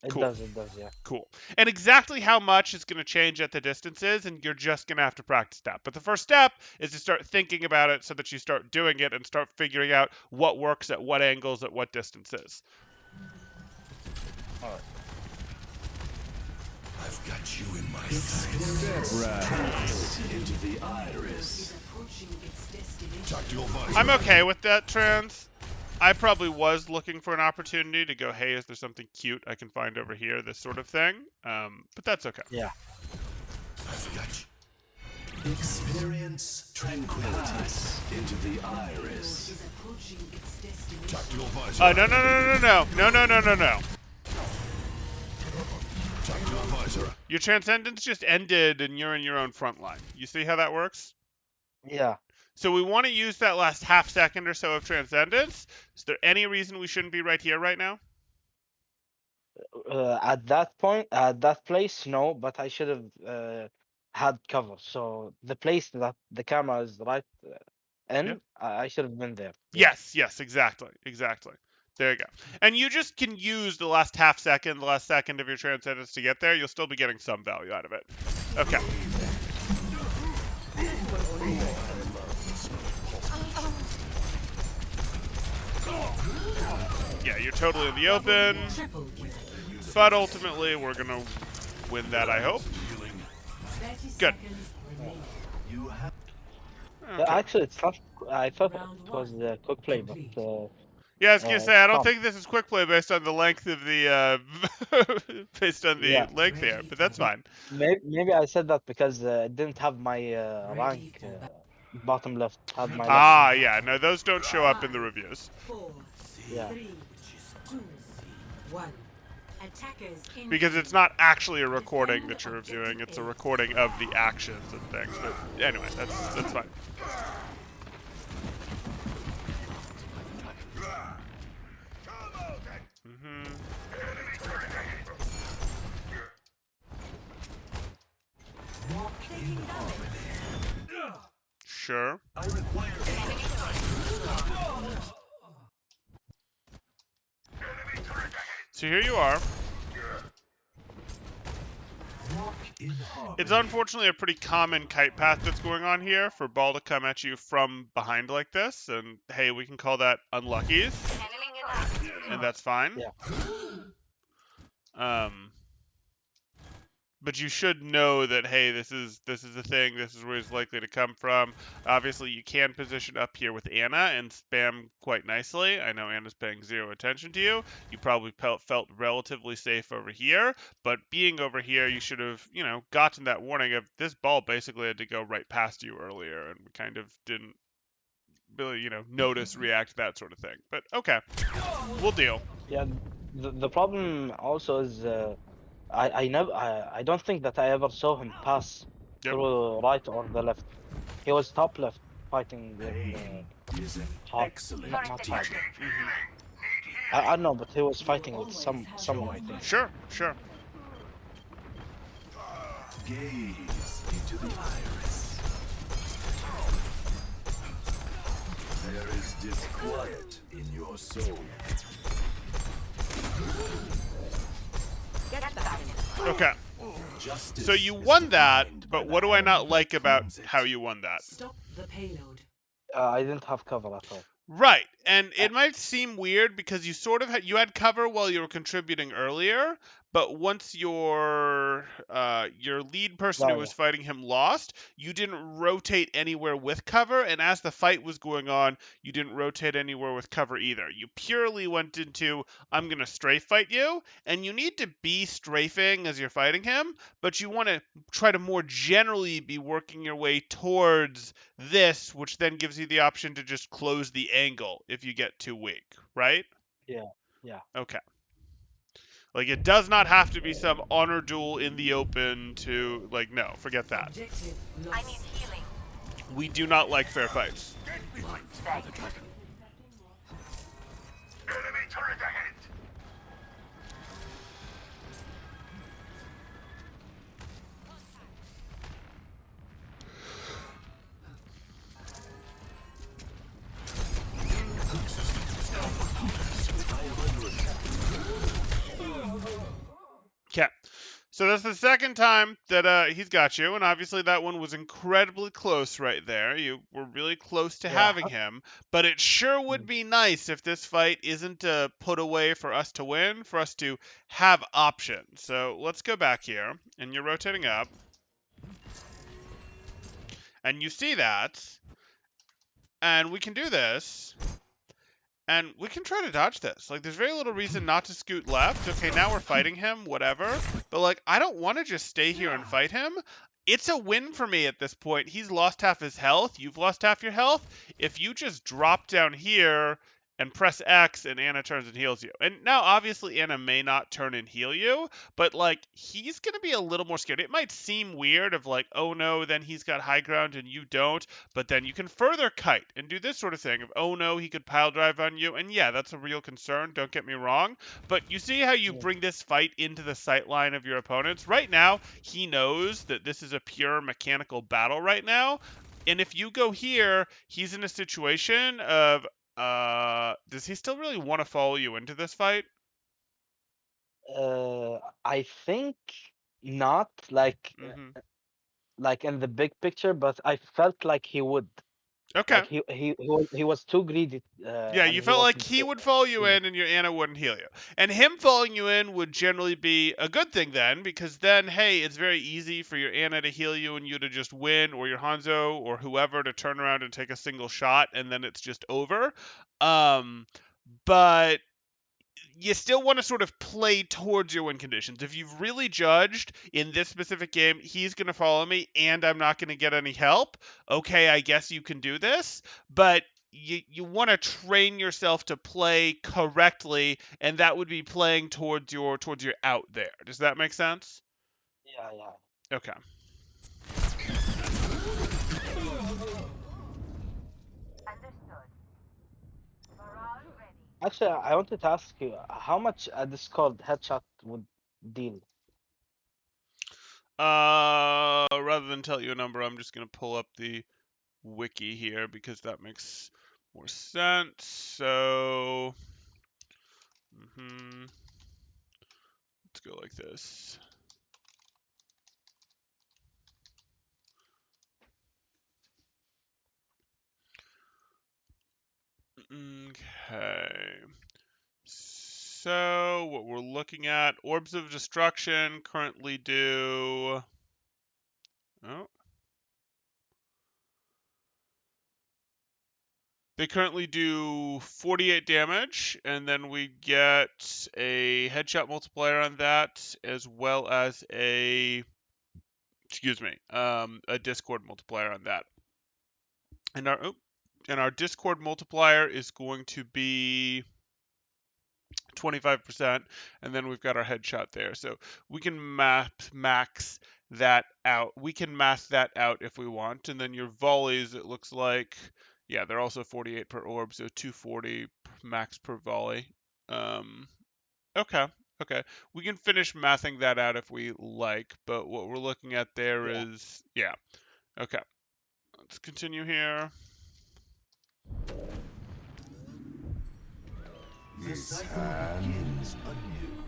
Speaker 1: Cool.
Speaker 5: It does, yeah.
Speaker 1: Cool. And exactly how much is going to change at the distances, and you're just going to have to practice that. But the first step is to start thinking about it so that you start doing it and start figuring out what works at what angles at what distances.
Speaker 5: All right.
Speaker 4: I've got you in my sights.
Speaker 2: Right.
Speaker 4: Into the iris.
Speaker 3: Is approaching its destination.
Speaker 4: Tactical visor.
Speaker 1: I'm okay with that, Trans. I probably was looking for an opportunity to go, hey, is there something cute I can find over here, this sort of thing. But that's okay.
Speaker 5: Yeah.
Speaker 4: I've got you. Experience tranquility into the iris.
Speaker 3: Is approaching its destination.
Speaker 4: Tactical visor.
Speaker 1: No.
Speaker 4: Tactical visor.
Speaker 1: Your transcendence just ended and you're in your own front line. You see how that works?
Speaker 5: Yeah.
Speaker 1: So we want to use that last half second or so of transcendence. Is there any reason we shouldn't be right here right now?
Speaker 5: At that point, at that place, no, but I should have had cover. So the place that the camera is right in,
Speaker 1: Yeah.
Speaker 5: I should have been there. Yeah.
Speaker 1: Yes, exactly. There you go. And you just can use the last half second, the last second of your transcendence to get there. You'll still be getting some value out of it. Okay. Yeah, you're totally in the open.
Speaker 3: Triple kill.
Speaker 1: But ultimately, we're going to win that, I hope.
Speaker 3: 30
Speaker 1: Good.
Speaker 3: seconds remaining.
Speaker 4: You have
Speaker 1: Okay.
Speaker 5: Actually, it's not. I thought
Speaker 3: Round
Speaker 5: it was
Speaker 3: one.
Speaker 5: quick play, but
Speaker 3: Complete.
Speaker 1: Yeah, I was gonna say I don't
Speaker 5: Tom.
Speaker 1: think this is quick play based on the length of the based on the
Speaker 5: Yeah.
Speaker 1: length here, but that's fine.
Speaker 5: Maybe I said that because it didn't have my
Speaker 3: Ready
Speaker 5: rank
Speaker 3: for battle.
Speaker 5: bottom left. Had my level.
Speaker 1: Ah, yeah, no, those don't show up in the reviews.
Speaker 3: 4,
Speaker 5: Yeah.
Speaker 3: 3, 2, 1. Attackers in
Speaker 1: Because it's not actually a recording that you're reviewing, it's a recording of the actions and things. But anyway, that's fine. Sure. So here you are.
Speaker 4: in harmony.
Speaker 1: It's unfortunately a pretty common kite path that's going on here for ball to come at you from behind like this, and hey, we can call that unluckies, and that's fine.
Speaker 5: Yeah.
Speaker 1: but you should know that, hey, this is a thing. This is where it's likely to come from. Obviously, you can position up here with Anna and spam quite nicely. I know Anna's paying zero attention to you. You probably felt relatively safe over here, but being over here, you should have, gotten that warning of this ball basically had to go right past you earlier, and we kind of didn't really, notice, react, that sort of thing. But okay, we'll deal.
Speaker 5: Yeah, the problem also is I don't think that I ever saw him pass
Speaker 1: Yep.
Speaker 5: through right or the left. He was top left fighting with
Speaker 4: Pain is an
Speaker 5: hard,
Speaker 4: excellent
Speaker 5: not hard.
Speaker 4: teacher.
Speaker 5: I don't know, but he was fighting with
Speaker 3: Always have
Speaker 5: someone,
Speaker 3: your
Speaker 5: I think.
Speaker 1: Sure, sure.
Speaker 4: Gaze into the iris. There is disquiet in your soul.
Speaker 1: Okay.
Speaker 4: Justice
Speaker 1: So you
Speaker 4: is
Speaker 1: won that,
Speaker 4: defined by
Speaker 1: but
Speaker 4: the
Speaker 1: what do I
Speaker 4: hand
Speaker 1: not
Speaker 4: that
Speaker 1: like about
Speaker 4: claims it.
Speaker 1: how you won that?
Speaker 3: Stop the payload.
Speaker 5: I didn't have cover at all.
Speaker 1: Right, and
Speaker 5: Uh,
Speaker 1: it might seem weird because you sort of you had cover while you were contributing earlier, but once your lead person who
Speaker 5: no,
Speaker 1: was
Speaker 5: yeah,
Speaker 1: fighting him lost, you didn't rotate anywhere with cover, and as the fight was going on, you didn't rotate anywhere with cover either. You purely went into I'm gonna strafe fight you, and you need to be strafing as you're fighting him, but you want to try to more generally be working your way towards this, which then gives you the option to just close the angle if you get too weak, right?
Speaker 5: yeah, yeah.
Speaker 1: Okay. Like, it does not have to be some honor duel in the open to, like, no, forget that.
Speaker 3: Objective lost.
Speaker 1: We do not like fair fights.
Speaker 4: Enemy turret ahead.
Speaker 1: Okay. So that's the second time that he's got you, and obviously that one was incredibly close right there. You were really close to
Speaker 5: Yeah.
Speaker 1: having him, but it sure would
Speaker 5: Mm.
Speaker 1: be nice if this fight isn't a put away for us to win, for us to have options. So let's go back here, and you're rotating up, and you see that, and we can do this. And we can try to dodge this. Like, there's very little reason not to scoot left. Okay, now we're fighting him, whatever. But, like, I don't want to just stay here and fight him. It's a win for me at this point. He's lost half his health. You've lost half your health. If you just drop down here and press X and Anna turns and heals you. And now, obviously, Anna may not turn and heal you, but, like, he's going to be a little more scared. It might seem weird of, like, oh, no, then he's got high ground and you don't. But then you can further kite and do this sort of thing of, oh no, he could pile drive on you. And yeah, that's a real concern, don't get me wrong. But you see how you
Speaker 5: Mm.
Speaker 1: bring this fight into the sight line of your opponents? Right now, he knows that this is a pure mechanical battle right now. And if you go here, he's in a situation of, does he still really want to follow you into this fight?
Speaker 5: I think not
Speaker 1: Mm-hmm.
Speaker 5: like in the big picture, but I felt like he would.
Speaker 1: Okay.
Speaker 5: Like he was too greedy,
Speaker 1: Yeah,
Speaker 5: and
Speaker 1: you
Speaker 5: he
Speaker 1: felt like
Speaker 5: wanted
Speaker 1: he
Speaker 5: to.
Speaker 1: would follow you
Speaker 5: Yeah,
Speaker 1: in and your Anna wouldn't heal you. And him following you in would generally be a good thing then, because then, hey, it's very easy for your Anna to heal you and you to just win, or your Hanzo or whoever to turn around and take a single shot, and then it's just over. Um, but you still want to sort of play towards your win conditions. If you've really judged in this specific game, he's going to follow me and I'm not going to get any help, okay, I guess you can do this. But you want to train yourself to play correctly, and that would be playing towards your out there. Does that make sense?
Speaker 5: yeah, yeah.
Speaker 1: Okay.
Speaker 5: Actually, I wanted to ask you how much a Discord headshot would deal.
Speaker 1: Rather than tell you a number, I'm just going to pull up the wiki here because that makes more sense. So, let's go like this. Okay. So go. What we're looking at, Orbs of Destruction currently do... Oh. They currently do 48 damage, and then we get a headshot multiplier on that, as well as a... Excuse me, a Discord multiplier on that. And our Discord multiplier is going to be 25%, and then we've got our headshot there. So we can max that out. We can max that out if we want. And then your volleys, it looks like, yeah, they're also 48 per orb, so 240 max per volley. Okay, okay. We can finish mathing that out if we like, but what we're looking at there
Speaker 5: Yeah.
Speaker 1: is, yeah. Okay, let's continue here.
Speaker 4: The cycle begins anew.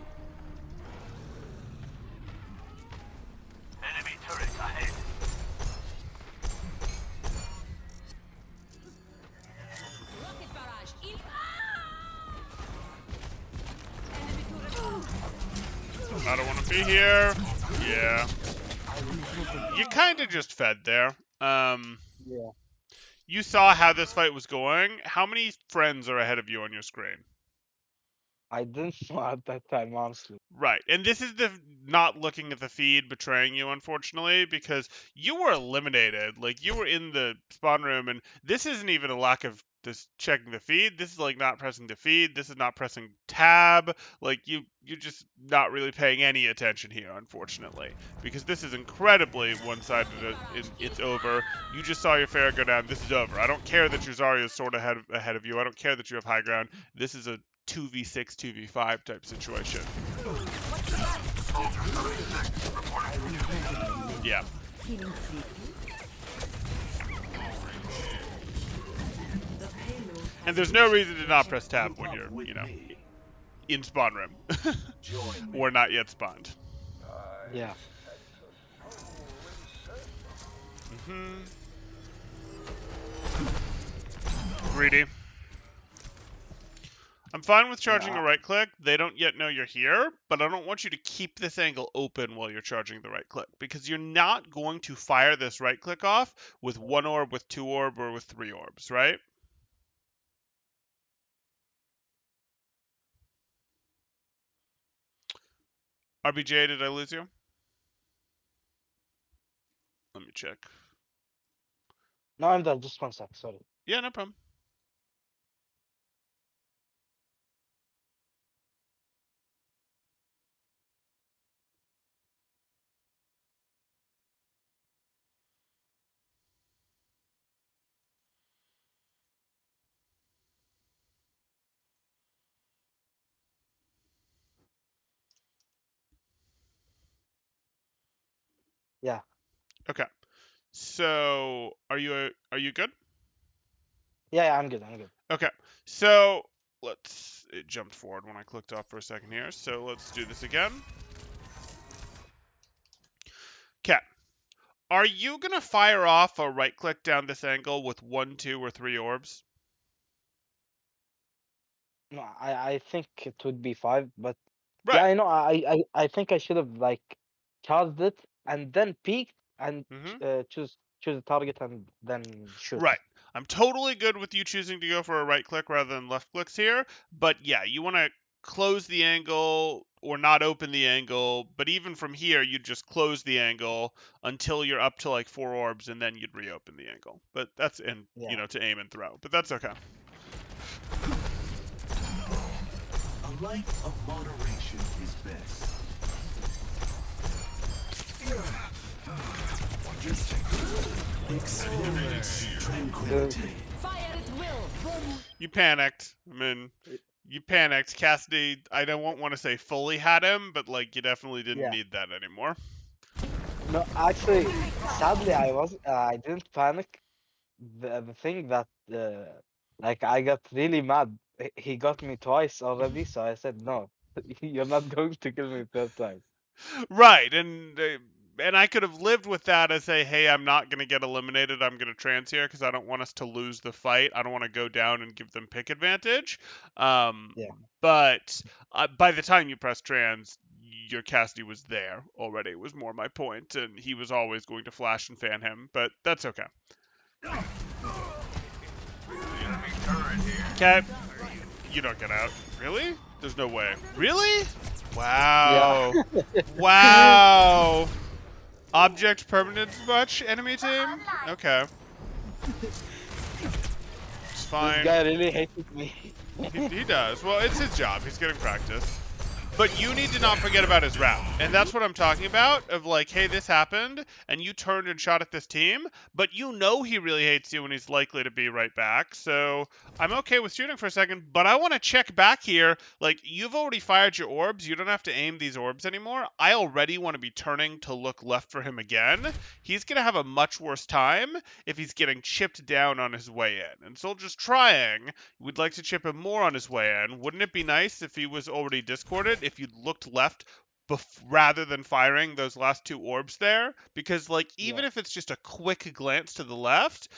Speaker 6: Enemy turret ahead.
Speaker 7: Rocket barrage.
Speaker 1: I don't want to be here. Yeah. You kind of just fed there.
Speaker 5: Yeah.
Speaker 1: You saw how this fight was going. How many friends are ahead of you on your screen?
Speaker 5: I didn't know at that time, honestly.
Speaker 1: Right. And this is the not looking at the feed betraying you, unfortunately, because you were eliminated. Like, you were in the spawn room, and this isn't even a lack of this checking the feed. This is like not pressing the feed. This is not pressing tab. Like, you're just not really paying any attention here, unfortunately, because this is incredibly one-sided. It's over. You just saw your Pharah go down. This is over. I don't care that your Zarya is sort of ahead of you. I don't care that you have high ground. This is a 2v6, 2v5 type situation. Yeah.
Speaker 7: Feeling sleepy.
Speaker 3: The payload
Speaker 1: And there's no reason to not press tab when you're,
Speaker 4: With
Speaker 1: you know,
Speaker 4: me.
Speaker 1: in spawn room.
Speaker 4: Join me.
Speaker 1: Or not yet spawned.
Speaker 5: Yeah.
Speaker 1: Greedy. I'm fine with charging
Speaker 5: Yeah.
Speaker 1: a right click. They don't yet know you're here, but I don't want you to keep this angle open while you're charging the right click, because you're not going to fire this right click off with 1 orb, with 2 orb, or with 3 orbs, right? RBJ, did I lose you? Let me check.
Speaker 5: No, I'm done. Just one sec. Sorry.
Speaker 1: Yeah, no problem.
Speaker 5: Yeah.
Speaker 1: Okay. So, are you good?
Speaker 5: Yeah, I'm good. I'm good.
Speaker 1: Okay. So, it jumped forward when I clicked off for a second here. So, let's do this again. Okay. Are you going to fire off a right click down this angle with 1, 2, or 3 orbs?
Speaker 5: No, I think it would be 5, but yeah,
Speaker 1: Right.
Speaker 5: I know. I think I should have like charged it and then peeked and
Speaker 1: Mm-hmm.
Speaker 5: choose a target and then shoot.
Speaker 1: Right. I'm totally good with you choosing to go for a right click rather than left clicks here, but yeah, you want to close the angle or not open the angle, but even from here, you'd just close the angle until you're up to like 4 orbs, and then you'd reopen the angle. But that's
Speaker 5: Yeah.
Speaker 1: to aim and throw, but that's okay.
Speaker 4: A life of moderation is best. Experience tranquility.
Speaker 7: Fire at will.
Speaker 1: You panicked. I mean, you panicked. Cassidy, I don't want to say fully had him, but like you definitely didn't
Speaker 5: Yeah.
Speaker 1: need that anymore.
Speaker 5: No, actually, sadly, I didn't panic. The thing that like I got really mad. He got me twice already, so I said no. You're not going to kill me third time.
Speaker 1: Right, and and I could have lived with that as a, hey, I'm not going to get eliminated. I'm going to trans here because I don't want us to lose the fight. I don't want to go down and give them pick advantage. Um,
Speaker 5: Yeah.
Speaker 1: but by the time you press trans, your Cassidy was there already. Was more my point, and he was always going to flash and fan him. But that's okay. Okay, you don't get out. Really? There's no way. Really? Wow. Wow. Object permanence much, enemy team? Okay. It's fine.
Speaker 5: This guy really hated me.
Speaker 1: He does. Well, it's his job. He's getting practice. But you need to not forget about his route. And that's what I'm talking about, of like, hey, this happened, and you turned and shot at this team, but you know he really hates you and he's likely to be right back. So I'm okay with shooting for a second, but I want to check back here. Like, you've already fired your orbs. You don't have to aim these orbs anymore. I already want to be turning to look left for him again. He's going to have a much worse time if he's getting chipped down on his way in. And Soldier's trying. We'd like to chip him more on his way in. Wouldn't it be nice if he was already discorded, if you'd looked left rather than firing those last two orbs there? Because, like, even
Speaker 5: Yeah.
Speaker 1: if it's just a quick glance to the left,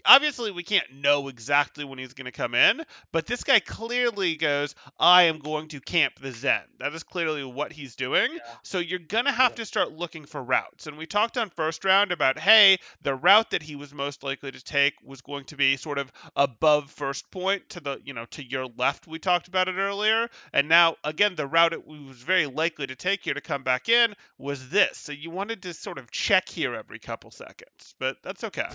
Speaker 1: obviously we can't know exactly when he's going to come in, but this guy clearly goes, I am going to camp the Zen. That is clearly what he's doing.
Speaker 5: Yeah.
Speaker 1: So you're going to have
Speaker 5: Yeah.
Speaker 1: to start looking for routes. And we talked on first round about, hey, the route that he was most likely to take was going to be sort of above first point to the, to your left. We talked about it earlier. And now, again, the route it was very likely to take here to come back in was this. So you wanted to sort of check here every couple seconds, but that's okay.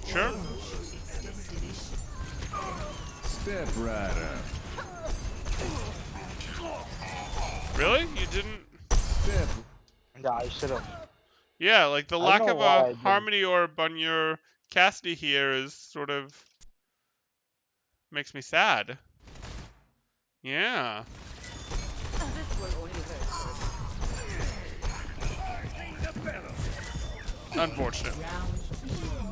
Speaker 1: Sure.
Speaker 2: Step right up.
Speaker 1: Really? You didn't?
Speaker 2: Step.
Speaker 5: Yeah, I should have.
Speaker 1: Yeah, like the
Speaker 5: I
Speaker 1: lack
Speaker 5: don't know
Speaker 1: of
Speaker 5: why I
Speaker 1: a
Speaker 5: didn't.
Speaker 1: harmony orb on your Cassidy here is sort of makes me sad. Yeah. Unfortunate.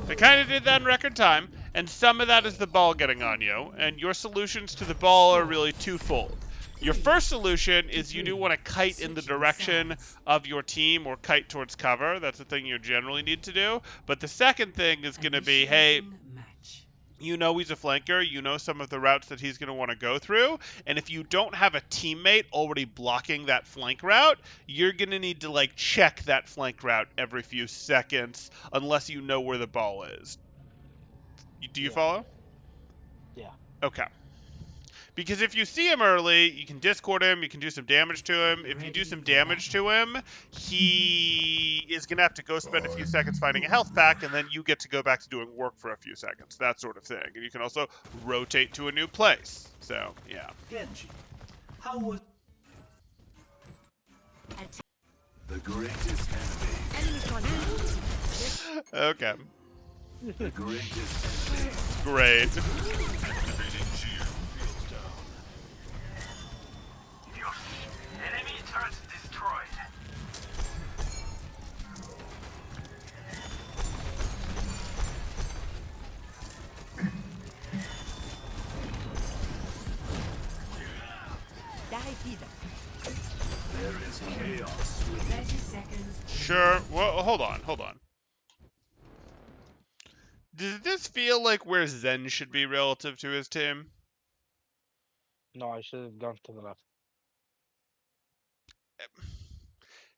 Speaker 1: They kind of did that in record time, and some of that is the ball getting on you, and your solutions to the ball are really twofold. Your first solution is you do want to kite in the direction of your team or kite towards cover. That's the thing you generally need to do. But the second thing is going to be, hey,
Speaker 3: Match.
Speaker 1: you know he's a flanker, you know some of the routes that he's going to want to go through, and if you don't have a teammate already blocking that flank route, you're going to need to like check that flank route every few seconds unless you know where the ball is. Do you
Speaker 5: Yeah.
Speaker 1: follow?
Speaker 5: Yeah.
Speaker 1: Okay. Because if you see him early, you can discord him, you can do some damage to him. If you do some damage to him, he is going to have to go spend a few seconds finding a health pack, and then you get to go back to doing work for a few seconds, that sort of thing. And you can also rotate to a new place. So, yeah.
Speaker 4: Genji, how would
Speaker 7: Attack.
Speaker 4: the greatest enemy?
Speaker 7: Enemy contact.
Speaker 1: Okay.
Speaker 4: The greatest enemy.
Speaker 1: Great.
Speaker 4: Activating shield.
Speaker 6: Enemy turret destroyed.
Speaker 4: There is chaos.
Speaker 3: 30 seconds.
Speaker 1: Sure. Well, hold on. Does this feel like where Zen should be relative to his team?
Speaker 5: No, I should have gone to the left.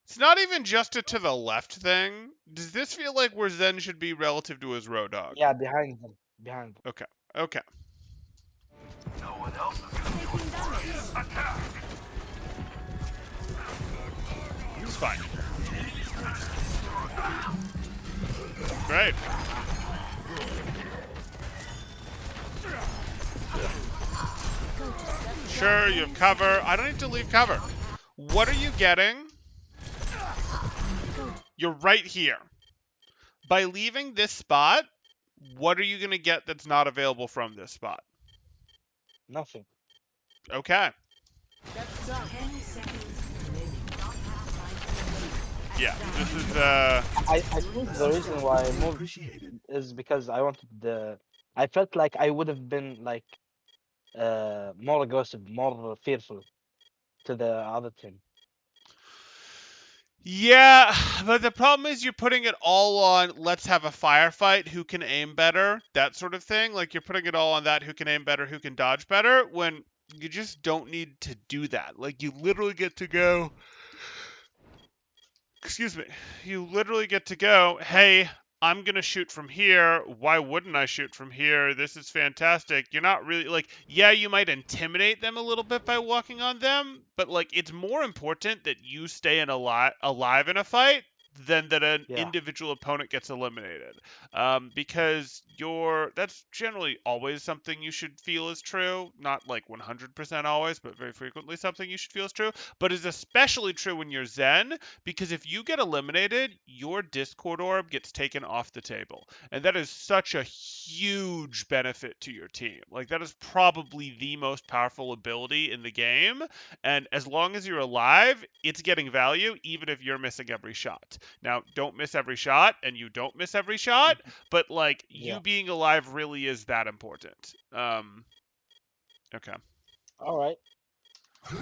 Speaker 1: It's not even just a to the left thing. Does this feel like where Zen should be relative to his road dog?
Speaker 5: Yeah, behind him. Behind him.
Speaker 1: Okay.
Speaker 6: No one else is gonna do it. Attack!
Speaker 1: It's fine. Great. Sure, you have cover. I don't need to leave cover. What are you getting? You're right here. By leaving this spot, what are you going to get that's not available from this spot?
Speaker 5: Nothing.
Speaker 1: Okay.
Speaker 3: 10 seconds remaining.
Speaker 1: Yeah, this is
Speaker 5: I think the reason why I moved
Speaker 4: Appreciated.
Speaker 5: is because I wanted the. I felt like I would have been like more aggressive, more fearful to the other team.
Speaker 1: yeah, but the problem is you're putting it all on let's have a firefight, who can aim better, that sort of thing. Like you're putting it all on that, who can aim better, who can dodge better, when you just don't need to do that. Like you literally get to go, excuse me, you literally get to go, hey, I'm going to shoot from here. Why wouldn't I shoot from here? This is fantastic. You're not really like, yeah, you might intimidate them a little bit by walking on them, but like it's more important that you stay alive in a fight than that an
Speaker 5: Yeah,
Speaker 1: individual opponent gets eliminated. Because that's generally always something you should feel is true. Not like 100% always, but very frequently something you should feel is true. But is especially true when you're Zen, because if you get eliminated, your Discord orb gets taken off the table. And that is such a huge benefit to your team. Like, that is probably the most powerful ability in the game. And as long as you're alive, it's getting value, even if you're missing every shot. Now, don't miss every shot, and you don't miss every shot, but, like,
Speaker 5: yeah.
Speaker 1: you being alive really is that important. Okay.
Speaker 5: All right.
Speaker 3: This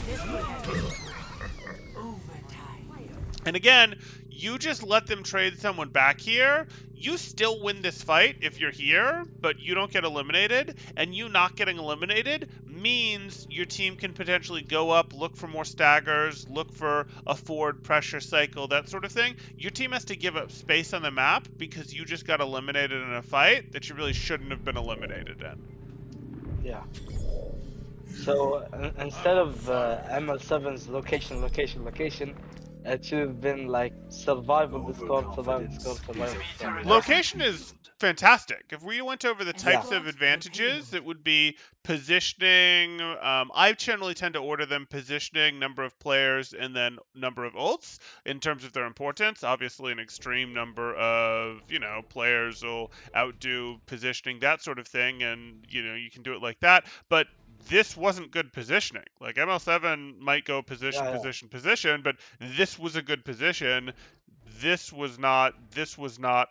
Speaker 3: would have been overtime.
Speaker 1: And again, you just let them trade someone back here. You still win this fight if you're here, but you don't get eliminated. And you not getting eliminated means your team can potentially go up, look for more staggers, look for a forward pressure cycle, that sort of thing. Your team has to give up space on the map because you just got eliminated in a fight that you really shouldn't have been eliminated in.
Speaker 5: Yeah. So instead of ML7's location, it should have been like survival Discord, survival Discord, survival Discord.
Speaker 1: Location is fantastic. If we went over the types
Speaker 3: Yeah.
Speaker 1: of advantages, it would be positioning. I generally tend to order them positioning, number of players, and then number of ults in terms of their importance. Obviously, an extreme number of players will outdo positioning, that sort of thing, and you can do it like that. But this wasn't good positioning. Like ML7 might go position,
Speaker 5: Yeah,
Speaker 1: position, position, but this was a good position. This was not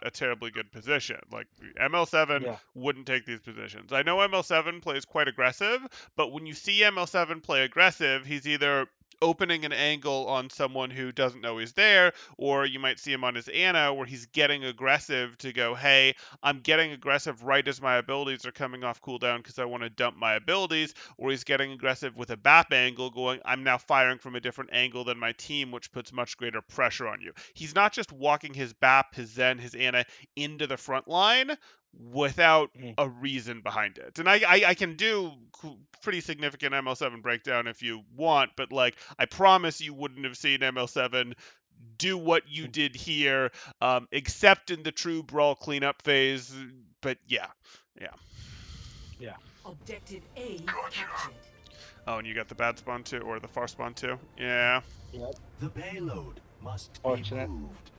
Speaker 1: a terribly good position. Like ML7
Speaker 5: yeah,
Speaker 1: wouldn't take these positions. I know ML7 plays quite aggressive, but when you see ML7 play aggressive, he's either opening an angle on someone who doesn't know he's there, or you might see him on his Ana where he's getting aggressive to go, hey, I'm getting aggressive right as my abilities are coming off cooldown because I want to dump my abilities, or he's getting aggressive with a BAP angle going, I'm now firing from a different angle than my team, which puts much greater pressure on you. He's not just walking his BAP, his Zen, his Ana into the front line without
Speaker 5: mm,
Speaker 1: a reason behind it. And I can do pretty significant ML7 breakdown if you want, but like I promise you wouldn't have seen ML7 do what you
Speaker 5: mm.
Speaker 1: did here, except in the true brawl cleanup phase. But yeah.
Speaker 5: Yeah.
Speaker 3: Objective A captured.
Speaker 1: Oh, and you got the bad spawn too, or the far spawn too. Yeah.
Speaker 5: Yep.
Speaker 4: The payload must be
Speaker 5: Fortunate.
Speaker 4: moved.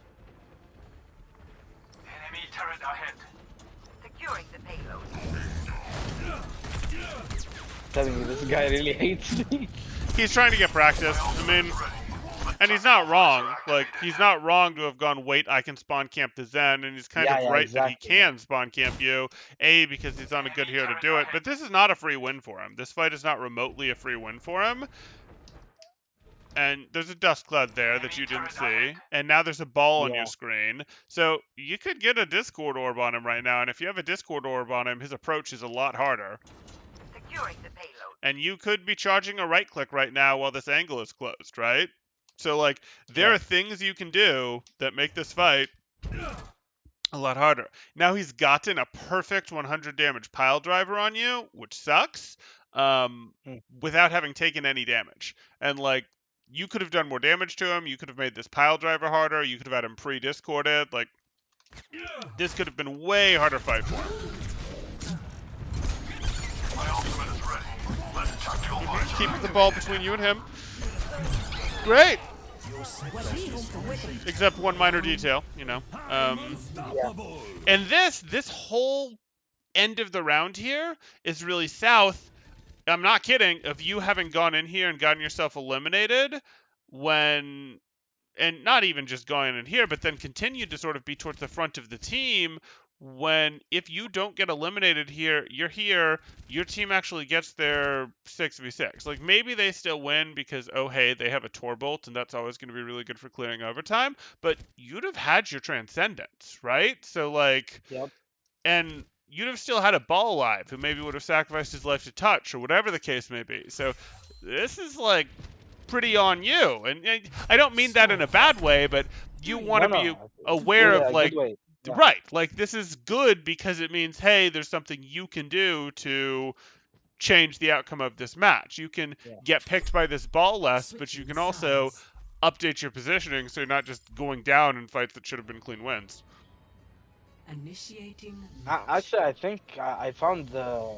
Speaker 6: Enemy turret ahead. Securing the payload.
Speaker 5: Telling you, this guy really hates me.
Speaker 1: He's trying to get practice. I mean, and he's not wrong. Like, he's not wrong to have gone, wait, I can spawn camp the Zen, and he's kind
Speaker 5: Yeah,
Speaker 1: of
Speaker 5: yeah,
Speaker 1: right that he
Speaker 5: exactly.
Speaker 1: can spawn camp you, A, because he's on a good hero to do it, but this is not a free win for him. This fight is not remotely a free win for him. And there's a dust cloud there that you didn't see, and now there's a ball on your
Speaker 5: Yeah.
Speaker 1: screen. So you could get a Discord orb on him right now, and if you have a Discord orb on him, his approach is a lot harder.
Speaker 6: Securing the payload.
Speaker 1: And you could be charging a right click right now while this angle is closed, right? So like there
Speaker 5: Yeah.
Speaker 1: are things you can do that make this fight a lot harder. Now he's gotten a perfect 100 damage pile driver on you, which sucks,
Speaker 5: Mm.
Speaker 1: without having taken any damage. And like you could have done more damage to him. You could have made this pile driver harder. You could have had him pre-discorded. Like this could have been way harder fight for him.
Speaker 6: My ultimate is ready. Let's chuck your mind.
Speaker 1: Keep the ball between you and him. Great. Except one minor detail, and this whole end of the round here is really south. I'm not kidding. Of you having gone in here and gotten yourself eliminated when and not even just going in here, but then continue to sort of be towards the front of the team. When if you don't get eliminated here, you're here. Your team actually gets their 6v6. Like maybe they still win because oh hey they have a Tor Bolt and that's always going to be really good for clearing overtime. But you'd have had your Transcendence, right? So like,
Speaker 5: Yep.
Speaker 1: and you'd have still had a Ball alive who maybe would have sacrificed his life to touch or whatever the case may be. So this is like pretty on you. And I don't mean that in a bad way, but you want
Speaker 5: No,
Speaker 1: to be
Speaker 5: no, it's
Speaker 1: aware
Speaker 5: in
Speaker 1: of
Speaker 5: a good
Speaker 1: like,
Speaker 5: way. Yeah.
Speaker 1: right, like this is good because it means, hey, there's something you can do to change the outcome of this match. You can
Speaker 5: Yeah.
Speaker 1: get picked by this ball less, but you
Speaker 3: Switching
Speaker 1: can also
Speaker 3: sides.
Speaker 1: update your positioning so you're not just going down in fights that should have been clean wins.
Speaker 3: Initiating launch.
Speaker 5: Actually, I think I found the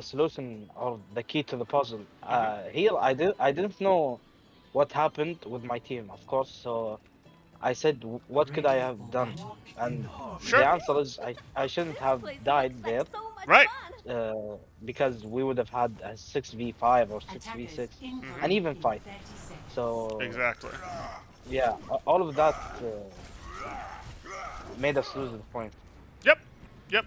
Speaker 5: solution or the key to the puzzle.
Speaker 1: Hmm.
Speaker 5: Here I didn't know what happened with my team, of course. So I said, What could I
Speaker 3: Ready
Speaker 5: have
Speaker 3: for
Speaker 5: done?"
Speaker 3: battle.
Speaker 5: And
Speaker 1: Sure.
Speaker 5: the answer is I shouldn't have
Speaker 7: This place
Speaker 5: died
Speaker 7: looks like
Speaker 5: there,
Speaker 7: so much
Speaker 1: Right.
Speaker 7: fun.
Speaker 5: because we would have had a 6v5 or
Speaker 3: Attackers
Speaker 5: 6v6, an
Speaker 1: Hmm.
Speaker 3: incoming
Speaker 5: even
Speaker 3: in
Speaker 5: fight.
Speaker 3: 30 seconds.
Speaker 5: So
Speaker 1: Exactly.
Speaker 5: yeah, all of that made us lose the point.
Speaker 1: Yep. Yep.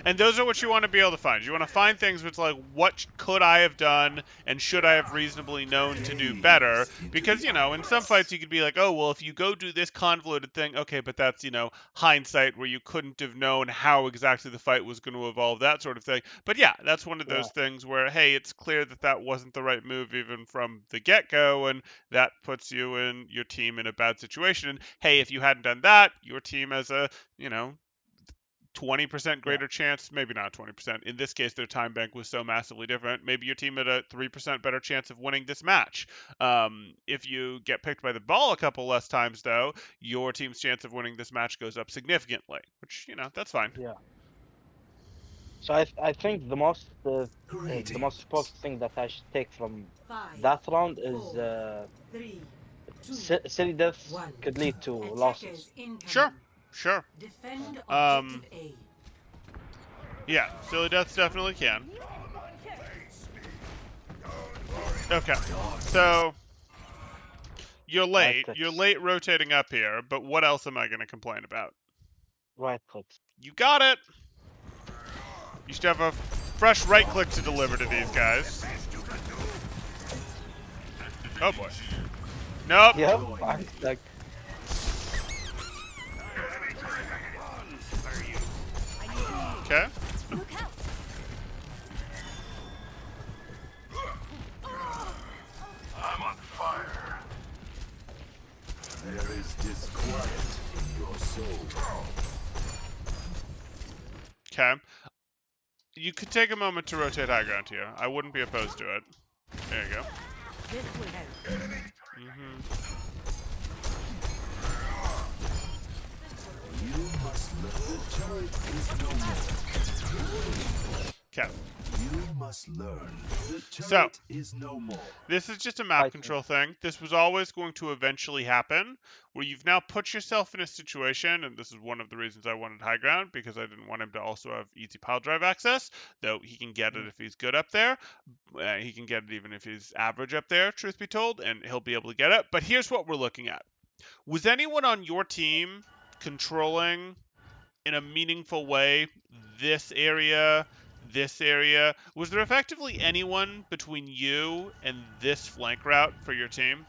Speaker 1: And those are what you want to be able to find. You want to find things which like what could I have done and should I have reasonably known to do better?
Speaker 4: Gaze into
Speaker 1: Because,
Speaker 4: the
Speaker 1: you know, in some fights
Speaker 4: eyes.
Speaker 1: you could be like, oh, well, if you go do this convoluted thing, okay, but that's, you know, hindsight where you couldn't have known how exactly the fight was going to evolve, that sort of thing. But yeah, that's one of
Speaker 5: Yeah,
Speaker 1: those things where, hey, it's clear that that wasn't the right move even from the get go, and that puts you and your team in a bad situation. And hey, if you hadn't done that, your team has a, you know, 20%
Speaker 5: yeah,
Speaker 1: greater chance, maybe not 20%. In this case, their time bank was so massively different. Maybe your team had a 3% better chance of winning this match. If you get picked by the ball a couple less times, though, your team's chance of winning this match goes up significantly, which, you know, that's fine.
Speaker 5: yeah. So I think the most important
Speaker 4: Greetings.
Speaker 5: thing that I should take from
Speaker 3: 5,
Speaker 5: that round is
Speaker 3: 4, 3, 2,
Speaker 5: silly deaths
Speaker 3: 1.
Speaker 5: could lead to
Speaker 3: Attackers
Speaker 5: losses.
Speaker 1: Sure,
Speaker 3: incoming.
Speaker 1: sure.
Speaker 5: Yeah.
Speaker 3: Defend objective
Speaker 1: Um,
Speaker 3: A.
Speaker 1: yeah, silly deaths definitely can. Okay, so you're
Speaker 5: Right
Speaker 1: late. You're
Speaker 5: clicks,
Speaker 1: late rotating up here, but what else am I going to complain about?
Speaker 5: right clicks.
Speaker 1: You got it. You should have a fresh right click to deliver to these guys. Oh boy. Nope.
Speaker 5: Yep, I'm stuck.
Speaker 1: Okay.
Speaker 7: Look out.
Speaker 6: I'm on fire.
Speaker 4: There is disquiet in your soul.
Speaker 1: Okay. You could take a moment to rotate high ground here. I wouldn't be opposed to it. There you go.
Speaker 3: This will help.
Speaker 1: Hmm.
Speaker 4: You must learn the turret is no more.
Speaker 1: Okay.
Speaker 4: You must learn the
Speaker 1: So-
Speaker 4: turret is no more.
Speaker 1: This is just a map
Speaker 5: Fighting.
Speaker 1: control thing. This was always going to eventually happen, where you've now put yourself in a situation, and this is one of the reasons I wanted high ground, because I didn't want him to also have easy pile drive access, though he can get it if he's good up there. He can get it even if he's average up there, truth be told, and he'll be able to get it. But here's what we're looking at. Was anyone on your team controlling in a meaningful way this area, this area? Was there effectively anyone between you and this flank route for your team?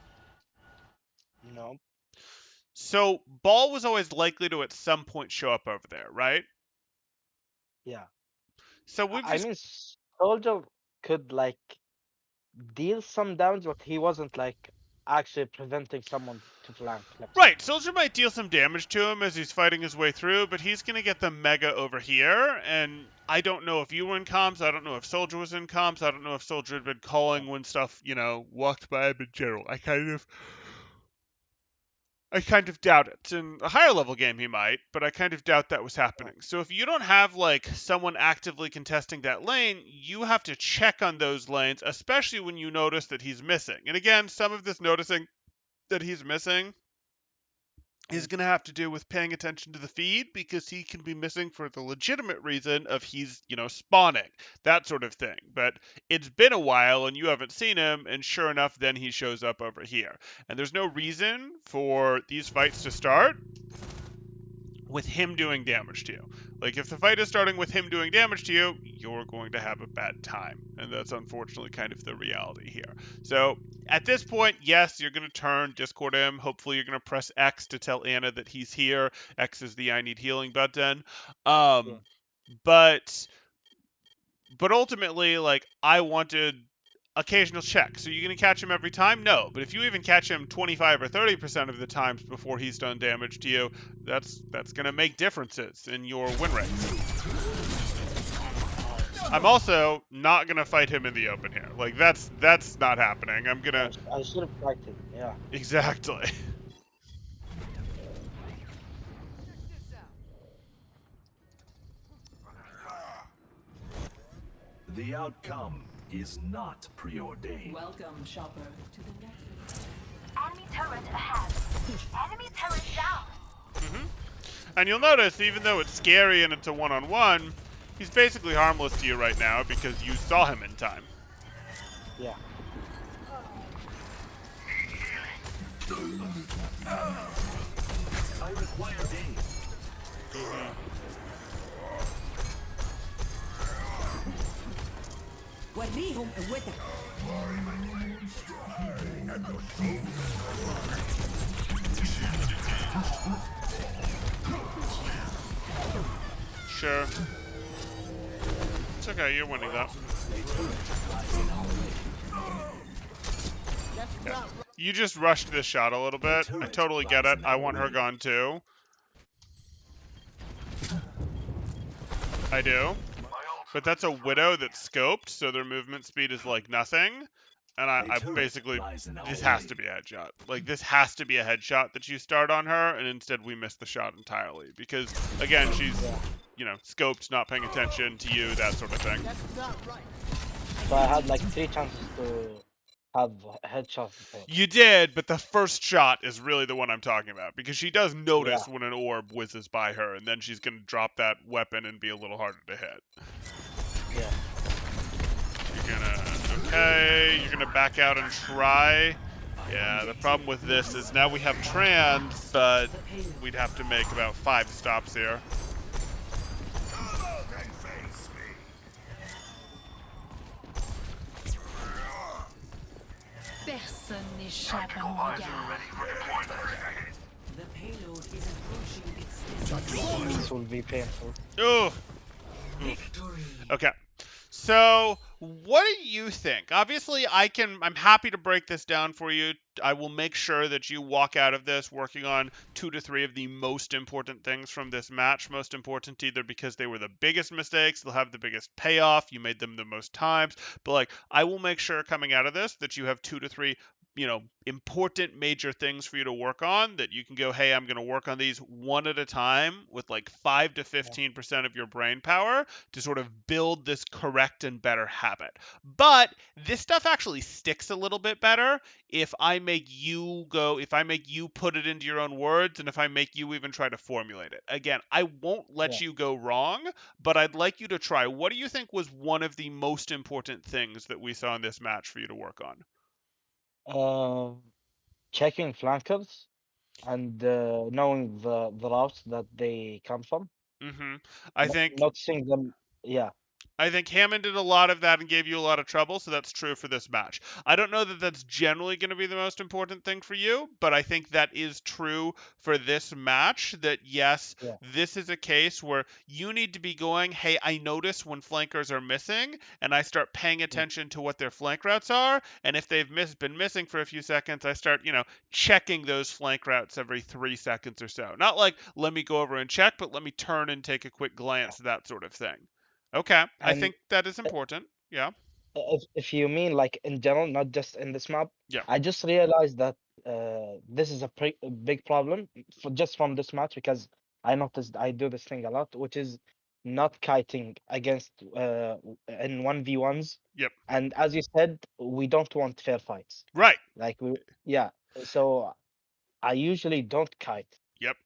Speaker 5: No,
Speaker 1: So ball was always likely to at some point show up over there, right?
Speaker 5: yeah.
Speaker 1: So we've
Speaker 5: I
Speaker 1: just
Speaker 5: mean, Soldier could like deal some damage, but he wasn't like actually preventing someone to flank, let's say.
Speaker 1: right. Soldier might deal some damage to him as he's fighting his way through, but he's gonna get the mega over here. And I don't know if you were in comms. I don't know if Soldier was in comms. I don't know if Soldier had been calling when stuff, you know, walked by him in general. I kind of doubt it. In a higher level game, he might, but I kind of doubt that was happening. So if you don't have like someone actively contesting that lane, you have to check on those lanes, especially when you notice that he's missing. And again, some of this noticing that he's missing is going to have to do with paying attention to the feed because he can be missing for the legitimate reason of he's, spawning, that sort of thing. But it's been a while and you haven't seen him, and sure enough, then he shows up over here. And there's no reason for these fights to start with him doing damage to you. Like, if the fight is starting with him doing damage to you, you're going to have a bad time. And that's unfortunately kind of the reality here. So, at this point, yes, you're going to turn, Discord him. Hopefully, you're going to press X to tell Anna that he's here. X is the I need healing button.
Speaker 5: Yeah.
Speaker 1: But ultimately, like, I wanted occasional checks. So you're going to catch him every time? No. But if you even catch him 25 or 30% of the times before he's done damage to you, that's going to make differences in your win rates. I'm also not going to fight him in the open here. Like, that's not happening. I'm going to...
Speaker 5: I should have liked it. Yeah.
Speaker 1: Exactly.
Speaker 4: The outcome is not preordained.
Speaker 7: Welcome, shopper, to the next.
Speaker 6: Enemy turret ahead. Enemy turret down.
Speaker 1: And you'll notice, even though it's scary and it's a one-on-one, he's basically harmless to you right now because you saw him in time.
Speaker 5: Yeah.
Speaker 4: I require aid.
Speaker 3: وريهم قوتك.
Speaker 1: Sure. It's okay, you're winning that. Yeah. You just rushed this shot a little bit. I totally get it. I want her gone too. I do. But that's a Widow that's scoped, so their movement speed is like nothing. And I basically, this has to be a headshot. Like, this has to be a headshot that you start on her, and instead we miss the shot entirely. Because, again, she's, scoped, not paying attention to you, that sort of thing.
Speaker 5: So I had like 3 chances to have headshots with her.
Speaker 1: You did, but the first shot is really the one I'm talking about. Because she does notice
Speaker 5: Yeah.
Speaker 1: when an orb whizzes by her, and then she's going to drop that weapon and be a little harder to hit.
Speaker 5: Yeah.
Speaker 1: You're gonna back out and try. Yeah, the problem with this is now we have trans, but we'd have to make about 5 stops here.
Speaker 7: Personne n'échappe à mon regard.
Speaker 3: The payload is approaching its destination.
Speaker 5: This will be painful.
Speaker 1: Ugh.
Speaker 3: Victory.
Speaker 1: Okay. So, what do you think? Obviously, I'm happy to break this down for you. I will make sure that you walk out of this working on 2 to 3 of the most important things from this match. Most important either because they were the biggest mistakes, they'll have the biggest payoff, you made them the most times. But, like, I will make sure coming out of this that you have 2 to 3 important major things for you to work on that you can go, hey, I'm going to work on these one at a time with like 5 to 15% of your brain power to sort of build this correct and better habit. But this stuff actually sticks a little bit better if I make you put it into your own words and if I make you even try to formulate it. Again, I won't let you go wrong, but I'd like you to try. What do you think was one of the most important things that we saw in this match for you to work on?
Speaker 5: Checking flankers and knowing the routes that they come from.
Speaker 1: I think
Speaker 5: Not seeing them. Yeah.
Speaker 1: Hammond did a lot of that and gave you a lot of trouble, so that's true for this match. I don't know that that's generally going to be the most important thing for you, but I think that is true for this match, that yes,
Speaker 5: Yeah.
Speaker 1: this is a case where you need to be going, hey, I notice when flankers are missing, and I start paying attention to what their flank routes are, and if they've been missing for a few seconds, I start, checking those flank routes every 3 seconds or so. Not like, let me go over and check, but let me turn and take a quick glance, that sort of thing. Okay, I
Speaker 5: And
Speaker 1: think that is important. Yeah.
Speaker 5: if you mean like in general, not just in this map,
Speaker 1: Yeah.
Speaker 5: I just realized that this is a big problem just from this match, because I noticed I do this thing a lot, which is not kiting against in 1v1s.
Speaker 1: Yep.
Speaker 5: And as you said, we don't want fair fights.
Speaker 1: Right.
Speaker 5: Like yeah. So I usually don't kite.
Speaker 1: Yep.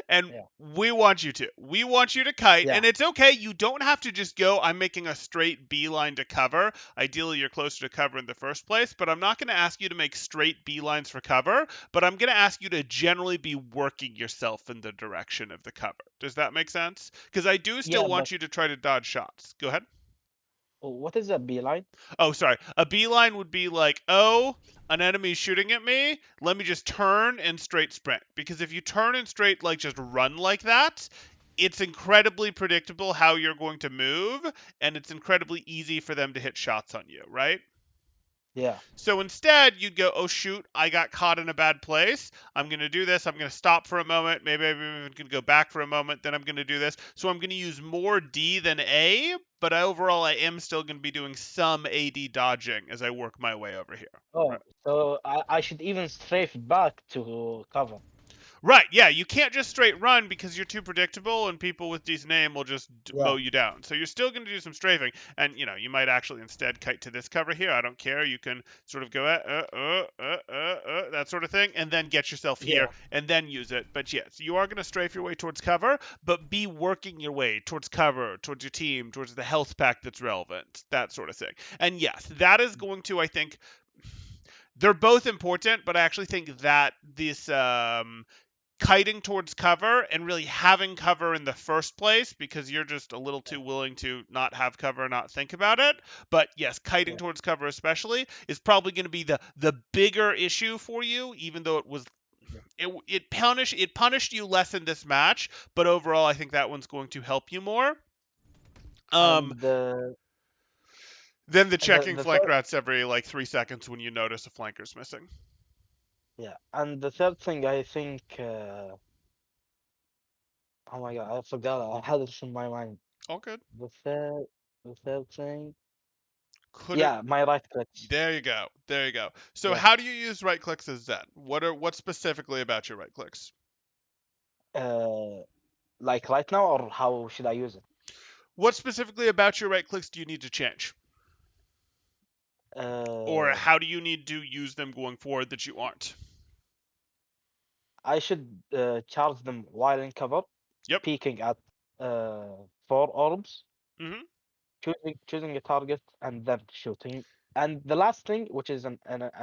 Speaker 1: And
Speaker 5: Yeah.
Speaker 1: we want you to. We want you to kite,
Speaker 5: Yeah.
Speaker 1: and it's okay. You don't have to just go, I'm making a straight beeline to cover. Ideally, you're closer to cover in the first place, but I'm not going to ask you to make straight beelines for cover, but I'm going to ask you to generally be working yourself in the direction of the cover. Does that make sense? Because I do still
Speaker 5: Yeah, but
Speaker 1: want you to try to dodge shots. Go ahead.
Speaker 5: what is a beeline?
Speaker 1: Oh, sorry. A beeline would be like, oh, an enemy's shooting at me. Let me just turn and straight sprint. Because if you turn and straight, like just run like that, it's incredibly predictable how you're going to move, and it's incredibly easy for them to hit shots on you, right?
Speaker 5: Yeah.
Speaker 1: So instead, you'd go, oh shoot, I got caught in a bad place. I'm going to do this. I'm going to stop for a moment. Maybe I'm even going to go back for a moment. Then I'm going to do this. So I'm going to use more D than A, but overall, I am still going to be doing some AD dodging as I work my way over here. Right.
Speaker 5: Oh, so I should even strafe back to cover.
Speaker 1: Right, yeah, you can't just straight run because you're too predictable and people with decent aim will just
Speaker 5: Yeah.
Speaker 1: mow you down. So you're still going to do some strafing. And, you might actually instead kite to this cover here. I don't care. You can sort of go, that sort of thing, and then get yourself here
Speaker 5: Yeah.
Speaker 1: and then use it. But yes, you are going to strafe your way towards cover, but be working your way towards cover, towards your team, towards the health pack that's relevant, that sort of thing. And yes, that is going to, I think, they're both important, but I actually think that this kiting towards cover and really having cover in the first place because you're just a little too willing to not have cover and not think about it. But yes, kiting
Speaker 5: Yeah.
Speaker 1: towards cover especially is probably going to be the bigger issue for you, even though it was
Speaker 5: Yeah.
Speaker 1: it punished you less in this match, but overall I think that one's going to help you more. Um
Speaker 5: And
Speaker 1: than the checking
Speaker 5: the
Speaker 1: flank
Speaker 5: third
Speaker 1: rats every like 3 seconds when you notice a flanker's missing.
Speaker 5: yeah, and the third thing I think oh my God, I forgot. I had it in my mind.
Speaker 1: All good.
Speaker 5: The third the third thing.
Speaker 1: Couldn't
Speaker 5: Yeah, my right clicks.
Speaker 1: There you go. There you go. So
Speaker 5: Yeah.
Speaker 1: how do you use right clicks as Zen? What specifically about your right clicks?
Speaker 5: Uh, like right now, or how should I use it?
Speaker 1: What specifically about your right clicks do you need to change? Or
Speaker 5: Uh,
Speaker 1: how do you need to use them going forward that you aren't?
Speaker 5: I should charge them while in cover,
Speaker 1: Yep.
Speaker 5: peeking at four orbs,
Speaker 1: Mhm.
Speaker 5: choosing a target, and then shooting. And the last thing, which is an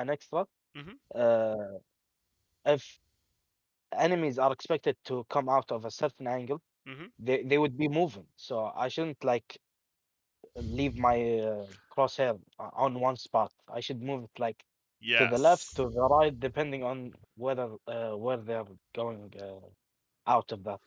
Speaker 5: extra,
Speaker 1: Mhm.
Speaker 5: uh, if enemies are expected to come out of a certain angle,
Speaker 1: Mhm.
Speaker 5: they would be moving. So I shouldn't like leave my crosshair on one spot. I should move it like to the left,
Speaker 1: Yes.
Speaker 5: to the right, depending on where they're going out of that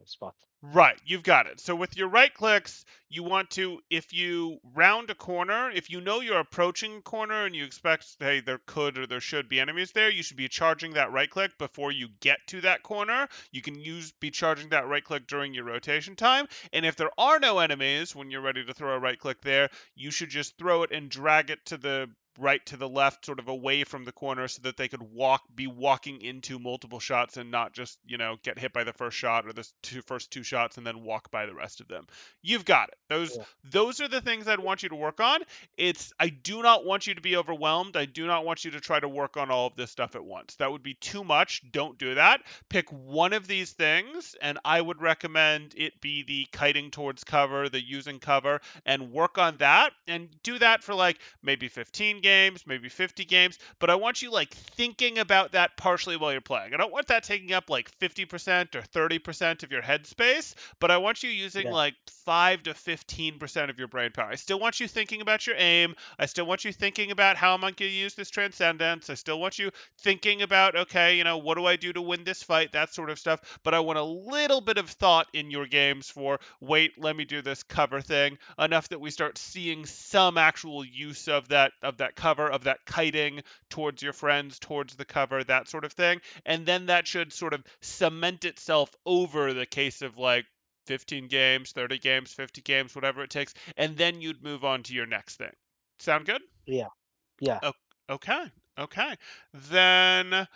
Speaker 5: spot.
Speaker 1: Right, you've got it. So with your right clicks, you want to, if you round a corner, if you know you're approaching a corner and you expect, hey, there could or there should be enemies there, you should be charging that right click before you get to that corner. You can be charging that right click during your rotation time. And if there are no enemies when you're ready to throw a right click there, you should just throw it and drag it to the right to the left, sort of away from the corner, so that they could be walking into multiple shots and not just get hit by the first shot or the first two shots and then walk by the rest of them. You've got it. those
Speaker 5: Yeah,
Speaker 1: those are the things I'd want you to work on. I do not want you to be overwhelmed. I do not want you to try to work on all of this stuff at once. That would be too much. Don't do that. Pick one of these things, and I would recommend it be the kiting towards cover, the using cover, and work on that, and do that for like maybe 15 games, maybe 50 games, but I want you like thinking about that partially while you're playing. I don't want that taking up like 50% or 30% of your headspace, but I want you using
Speaker 5: yeah,
Speaker 1: like 5 to 15% of your brain power. I still want you thinking about your aim. I still want you thinking about how am I going to use this transcendence. I still want you thinking about, okay, what do I do to win this fight, that sort of stuff. But I want a little bit of thought in your games for, wait, let me do this cover thing, enough that we start seeing some actual use of that cover, of that kiting towards your friends, towards the cover, that sort of thing. And then that should sort of cement itself over the case of like 15 games, 30 games, 50 games, whatever it takes, and then you'd move on to your next thing. Sound good?
Speaker 5: yeah, yeah.
Speaker 1: Okay. Okay. Then